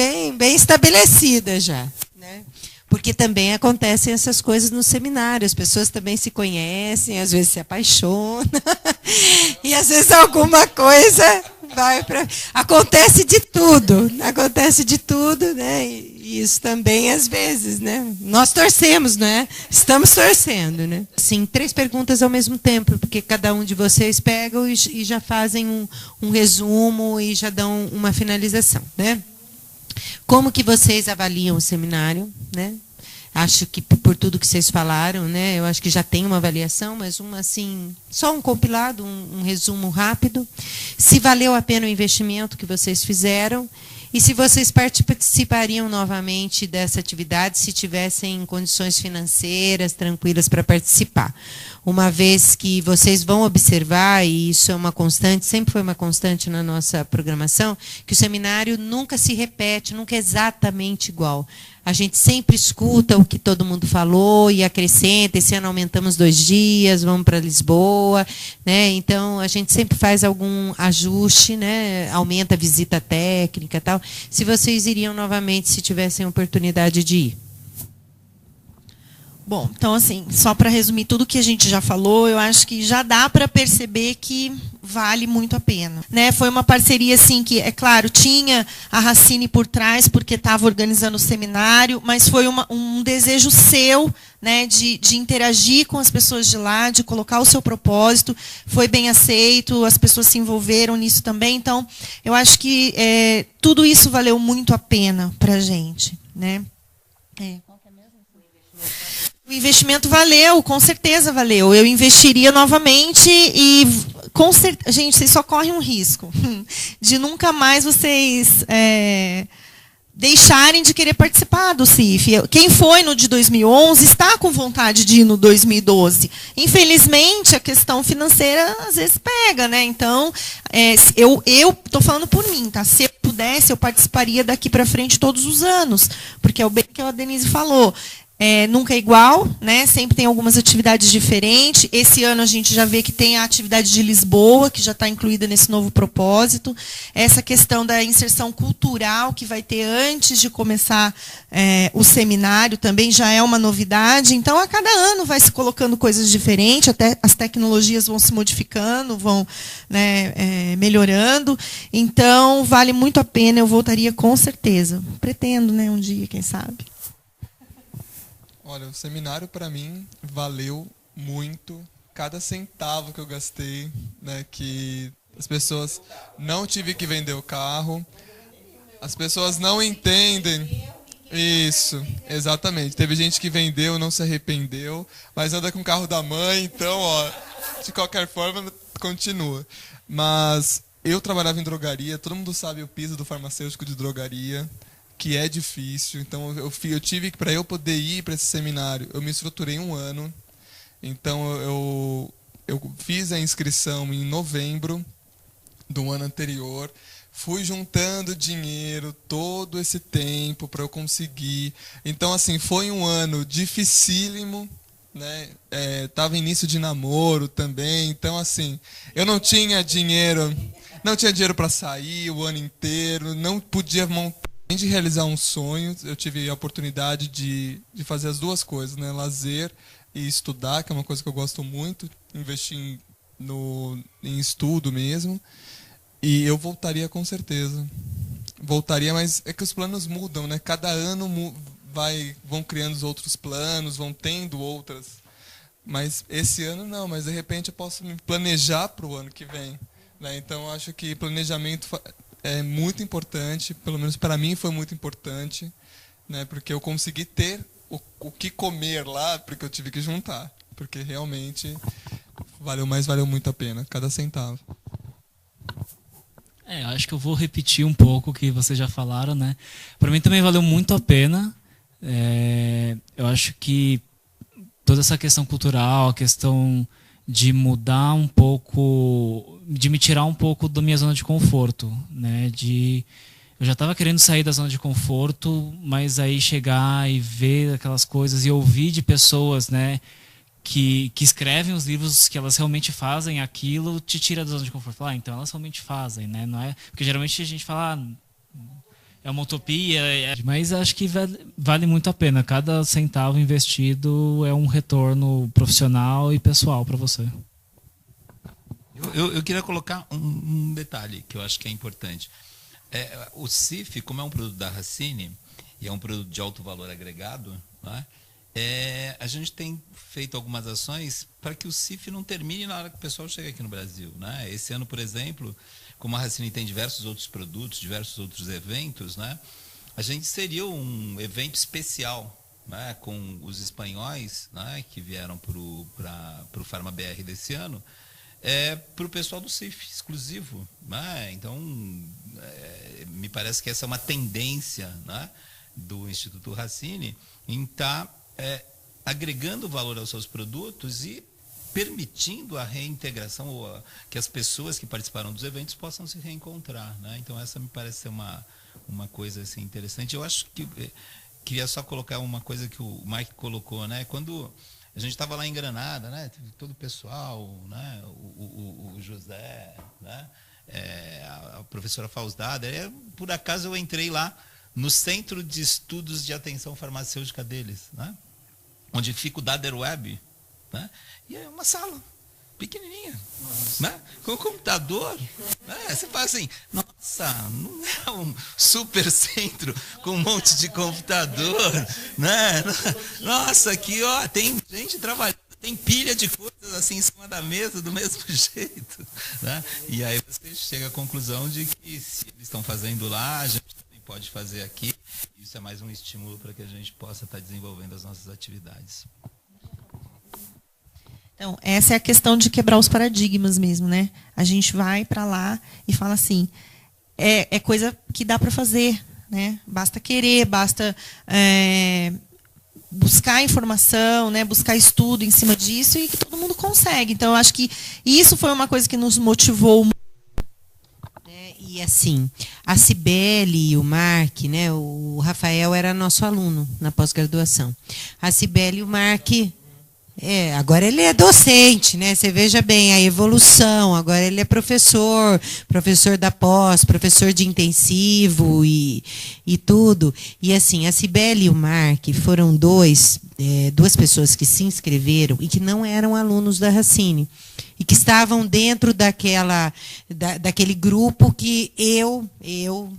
estabelecida já, né? Porque também acontecem essas coisas no seminário, as pessoas também se conhecem, às vezes se apaixonam, e às vezes alguma coisa vai para... Acontece de tudo, né? E isso também às vezes, né? Nós torcemos, né? Estamos torcendo, né? Sim, 3 perguntas ao mesmo tempo, porque cada um de vocês pega e já fazem um resumo e já dão uma finalização, né? Como que vocês avaliam o seminário, né? Acho que por tudo que vocês falaram, né? Eu acho que já tem uma avaliação, mas só um compilado, um resumo rápido. Se valeu a pena o investimento que vocês fizeram e se vocês participariam novamente dessa atividade se tivessem condições financeiras tranquilas para participar. Uma vez que vocês vão observar, e isso é uma constante, sempre foi uma constante na nossa programação, que o seminário nunca se repete, nunca é exatamente igual. A gente sempre escuta o que todo mundo falou e acrescenta. Esse ano aumentamos 2 dias, vamos para Lisboa, né? Então a gente sempre faz algum ajuste, né? Aumenta a visita técnica e tal. Se vocês iriam novamente se tivessem oportunidade de ir. Bom, então assim, só para resumir tudo que a gente já falou, eu acho que já dá para perceber que vale muito a pena, né? Foi uma parceria assim que, é claro, tinha a Racine por trás porque estava organizando o seminário, mas foi um desejo seu, né, de interagir com as pessoas de lá, de colocar o seu propósito. Foi bem aceito, as pessoas se envolveram nisso também. Então, eu acho que tudo isso valeu muito a pena para a gente, né? O investimento valeu, com certeza valeu. Eu investiria novamente e, gente, vocês só correm um risco de nunca mais vocês deixarem de querer participar do CIF. Quem foi no de 2011 está com vontade de ir no 2012. Infelizmente, a questão financeira às vezes pega, né? Então, eu estou falando por mim, tá? Se eu pudesse, eu participaria daqui para frente todos os anos, porque é o bem que a Denise falou. Nunca é igual, né? Sempre tem algumas atividades diferentes. Esse ano a gente já vê que tem a atividade de Lisboa, que já está incluída nesse novo propósito. Essa questão da inserção cultural que vai ter antes de começar o seminário também já é uma novidade. Então, a cada ano vai se colocando coisas diferentes, até as tecnologias vão se modificando, vão, né, melhorando. Então, vale muito a pena, eu voltaria com certeza. Pretendo, né, um dia, quem sabe. Olha, o seminário para mim valeu muito, cada centavo que eu gastei, né, que as pessoas não tive que vender o carro, as pessoas não entendem isso, exatamente. Teve gente que vendeu, não se arrependeu, mas anda com o carro da mãe, então, ó, de qualquer forma continua. Mas eu trabalhava em drogaria, todo mundo sabe o piso do farmacêutico de drogaria, que é difícil. Então eu tive que, para eu poder ir para esse seminário, eu me estruturei 1 ano. Então eu fiz a inscrição em novembro do ano anterior, fui juntando dinheiro todo esse tempo para eu conseguir. Então assim, foi um ano dificílimo, né? Tava início de namoro também, então assim, eu não tinha dinheiro para sair o ano inteiro, não podia montar. Além de realizar um sonho, eu tive a oportunidade de fazer as duas coisas, né? Lazer e estudar, que é uma coisa que eu gosto muito, investir em estudo mesmo. E eu voltaria com certeza. Voltaria, mas é que os planos mudam, né? Cada ano vão criando os outros planos, vão tendo outras. Mas esse ano não, mas de repente eu posso me planejar para o ano que vem, né? Então eu acho que planejamento é muito importante, pelo menos para mim foi muito importante, né? Porque eu consegui ter o que comer lá, porque eu tive que juntar, porque realmente valeu muito a pena, cada centavo. Acho que eu vou repetir um pouco o que vocês já falaram, né? Para mim também valeu muito a pena. Eu acho que toda essa questão cultural, a questão de mudar um pouco, de me tirar um pouco da minha zona de conforto, né? Eu já estava querendo sair da zona de conforto, mas aí chegar e ver aquelas coisas e ouvir de pessoas, né, que escrevem os livros que elas realmente fazem aquilo, te tira da zona de conforto. Então elas realmente fazem, né? Não é, porque geralmente a gente fala, é uma utopia, mas acho que vale muito a pena. Cada centavo investido é um retorno profissional e pessoal para você. Eu queria colocar um detalhe que eu acho que é importante. O CIF, como é um produto da Racine, e é um produto de alto valor agregado, né, a gente tem feito algumas ações para que o CIF não termine na hora que o pessoal chega aqui no Brasil, né? Esse ano, por exemplo, como a Racine tem diversos outros produtos, diversos outros eventos, né, a gente seria um evento especial, né, com os espanhóis, né, que vieram para o Pharma BR desse ano, para o pessoal do CIF, exclusivo. Né? Então, me parece que essa é uma tendência, né, do Instituto Racine em estar agregando valor aos seus produtos e permitindo a reintegração, ou que as pessoas que participaram dos eventos possam se reencontrar. Né? Então, essa me parece ser uma coisa assim, interessante. Eu acho que queria só colocar uma coisa que o Mike colocou, né? Quando a gente estava lá em Granada, né? Teve todo o pessoal, né? O José, né? A professora Fausdada. Por acaso eu entrei lá no Centro de Estudos de Atenção Farmacêutica deles, né? Onde fica o Daderweb, né? E é uma sala pequenininha, né? Com computador, né? Você fala assim, nossa, não é um super centro com um monte de computador, né? Nossa, aqui ó, tem gente trabalhando, tem pilha de coisas assim em cima da mesa do mesmo jeito, né? E aí você chega à conclusão de que se eles estão fazendo lá, a gente também pode fazer aqui. Isso é mais um estímulo para que a gente possa estar desenvolvendo as nossas atividades. Então, essa é a questão de quebrar os paradigmas mesmo, né? A gente vai para lá e fala assim, é coisa que dá para fazer, né? Basta querer, basta buscar informação, né? Buscar estudo em cima disso e que todo mundo consegue. Então, eu acho que isso foi uma coisa que nos motivou muito. E assim, a Cibele e o Mark, né? O Rafael era nosso aluno na pós-graduação. A Cibele e o Mark... agora ele é docente, né? Você veja bem a evolução. Agora ele é professor da pós, professor de intensivo e tudo. E assim, a Cibele e o Mark foram duas pessoas que se inscreveram e que não eram alunos da Racine. E que estavam dentro daquele grupo que eu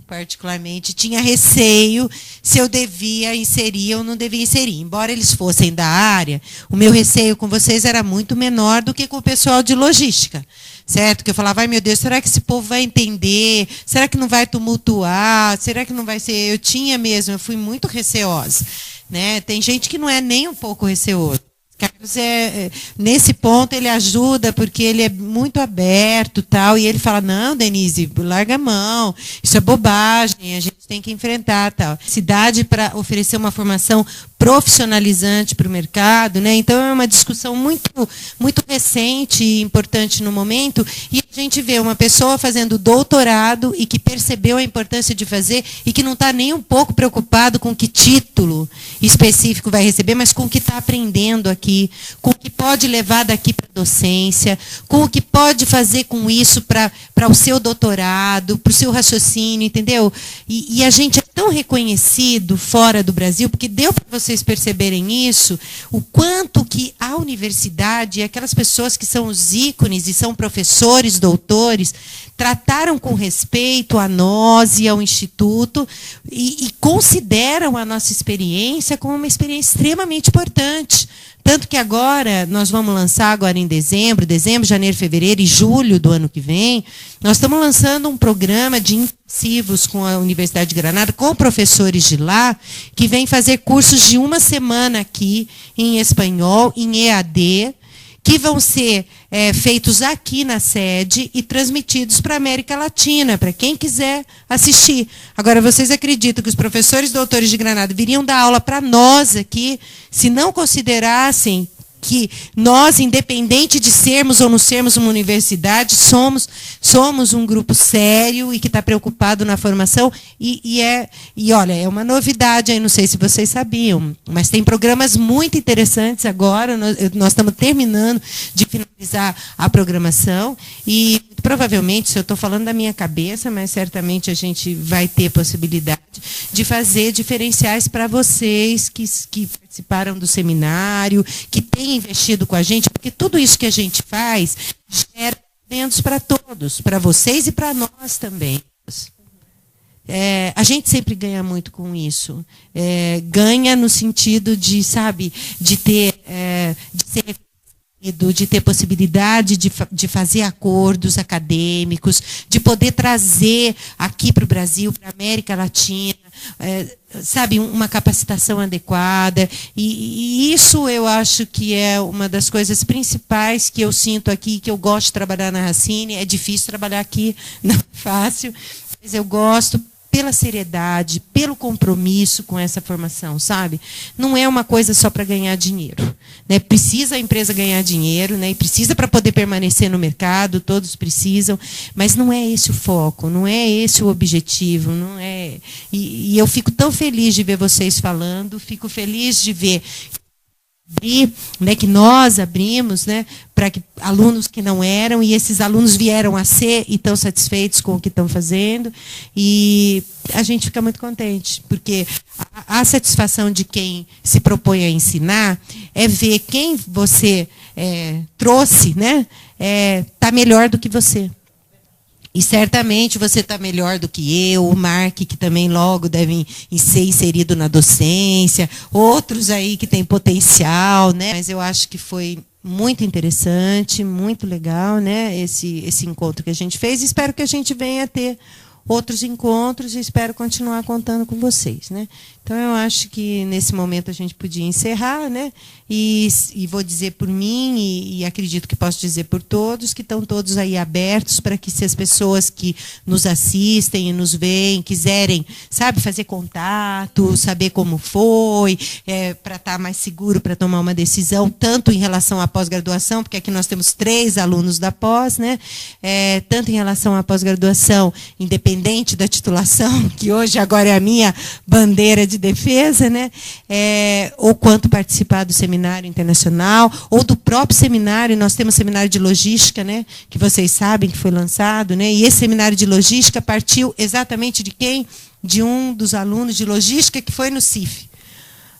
particularmente tinha receio se eu devia inserir ou não devia inserir. Embora eles fossem da área, o meu receio com vocês era muito menor do que com o pessoal de logística. Certo? Que eu falava, ai meu Deus, será que esse povo vai entender? Será que não vai tumultuar? Será que não vai ser? Eu fui muito receosa. Né? Tem gente que não é nem um pouco receoso. Carlos nesse ponto ele ajuda porque ele é muito aberto tal, e ele fala, não, Denise, larga a mão, isso é bobagem, a gente tem que enfrentar tal. Cidade para oferecer uma formação profissionalizante para o mercado, né? Então é uma discussão muito, muito recente e importante no momento, e a gente vê uma pessoa fazendo doutorado e que percebeu a importância de fazer e que não está nem um pouco preocupado com que título específico vai receber, mas com o que está aprendendo aqui, com o que pode levar daqui para a docência, com o que pode fazer com isso para o seu doutorado, para o seu raciocínio, entendeu? E a gente é tão reconhecido fora do Brasil, porque deu para vocês perceberem isso, o quanto que a universidade e aquelas pessoas que são os ícones e são professores, doutores, trataram com respeito a nós e ao Instituto e consideram a nossa experiência como uma experiência extremamente importante. Tanto que agora, nós vamos lançar agora em dezembro, janeiro, fevereiro e julho do ano que vem, nós estamos lançando um programa de intensivos com a Universidade de Granada, com professores de lá, que vêm fazer cursos de uma semana aqui em espanhol, em EAD, que vão ser feitos aqui na sede e transmitidos para a América Latina, para quem quiser assistir. Agora, vocês acreditam que os professores doutores de Granada viriam dar aula para nós aqui, se não considerassem que nós, independente de sermos ou não sermos uma universidade, somos um grupo sério e que está preocupado na formação. E olha, é uma novidade, aí não sei se vocês sabiam, mas tem programas muito interessantes agora. Nós estamos terminando de finalizar a programação e provavelmente, se eu estou falando da minha cabeça, mas certamente a gente vai ter possibilidade de fazer diferenciais para vocês que participaram do seminário, que têm investido com a gente, porque tudo isso que a gente faz gera rendimentos para todos, para vocês e para nós também. A gente sempre ganha muito com isso. Ganha no sentido de, sabe, de ser de ter possibilidade de fazer acordos acadêmicos, de poder trazer aqui para o Brasil, para a América Latina, sabe, uma capacitação adequada. E isso eu acho que é uma das coisas principais que eu sinto aqui, que eu gosto de trabalhar na Racine. É difícil trabalhar aqui, não é fácil, mas eu gosto pela seriedade, pelo compromisso com essa formação, sabe? Não é uma coisa só para ganhar dinheiro, né? Precisa a empresa ganhar dinheiro, né? E precisa para poder permanecer no mercado, todos precisam, mas não é esse o foco, não é esse o objetivo, não é. E eu fico tão feliz de ver vocês falando, fico feliz de ver que nós abrimos, né, para que alunos que não eram, e esses alunos vieram a ser e estão satisfeitos com o que estão fazendo, e a gente fica muito contente, porque a satisfação de quem se propõe a ensinar é ver quem você trouxe, né, tá melhor do que você. E certamente você está melhor do que eu, o Mark, que também logo deve ser inserido na docência, outros aí que têm potencial, né? Mas eu acho que foi muito interessante, muito legal, né? Esse encontro que a gente fez. Espero que a gente venha a ter outros encontros e espero continuar contando com vocês, né? Então, eu acho que nesse momento a gente podia encerrar, né? E vou dizer por mim, e acredito que posso dizer por todos, que estão todos aí abertos para que, se as pessoas que nos assistem e nos veem quiserem, sabe, fazer contato, saber como foi, para estar mais seguro para tomar uma decisão, tanto em relação à pós-graduação, porque aqui nós temos 3 alunos da pós, né? Tanto em relação à pós-graduação, independente da titulação, que hoje agora é a minha bandeira de defesa, né? Ou quanto participar do seminário internacional, ou do próprio seminário. Nós temos seminário de logística, né? Que vocês sabem que foi lançado, né? E esse seminário de logística partiu exatamente de quem? De um dos alunos de logística que foi no CIF.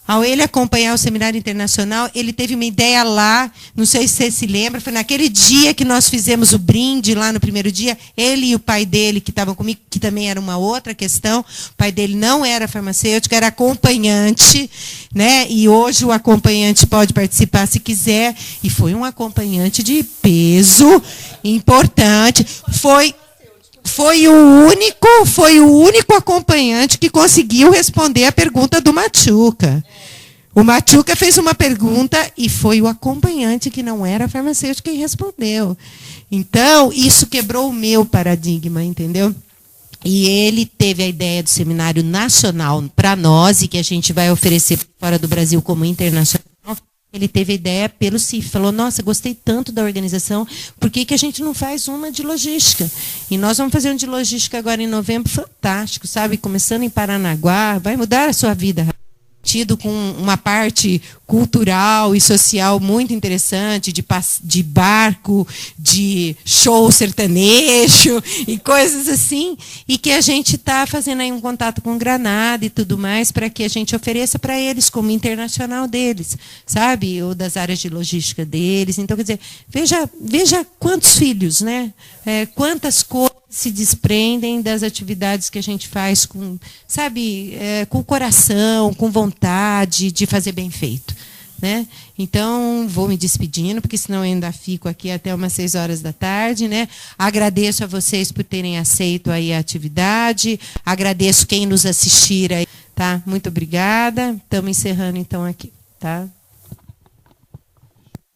Ao ele acompanhar o seminário internacional, ele teve uma ideia lá, não sei se você se lembra, foi naquele dia que nós fizemos o brinde, lá no primeiro dia, ele e o pai dele, que estavam comigo, que também era uma outra questão, o pai dele não era farmacêutico, era acompanhante, né? E hoje o acompanhante pode participar se quiser, e foi um acompanhante de peso importante, foi o único acompanhante que conseguiu responder a pergunta do Machuca. O Machuca fez uma pergunta e foi o acompanhante, que não era farmacêutico, quem respondeu. Então, isso quebrou o meu paradigma, entendeu? E ele teve a ideia do seminário nacional para nós, e que a gente vai oferecer fora do Brasil como internacional. Ele teve a ideia pelo CIF, falou, nossa, gostei tanto da organização, por que a gente não faz uma de logística? E nós vamos fazer um de logística agora em novembro, fantástico, sabe? Começando em Paranaguá, vai mudar a sua vida. Tido com uma parte cultural e social muito interessante, de barco, de show sertanejo e coisas assim, e que a gente está fazendo aí um contato com Granada e tudo mais, para que a gente ofereça para eles como internacional deles, sabe? Ou das áreas de logística deles. Então, quer dizer, veja quantos filhos, né? Quantas coisas se desprendem das atividades que a gente faz com, sabe, com o coração, com vontade de fazer bem feito, né? Então, vou me despedindo, porque senão eu ainda fico aqui até umas 6 horas da tarde, né? Agradeço a vocês por terem aceito aí a atividade, agradeço quem nos assistir aí, tá? Muito obrigada. Estamos encerrando então aqui, tá?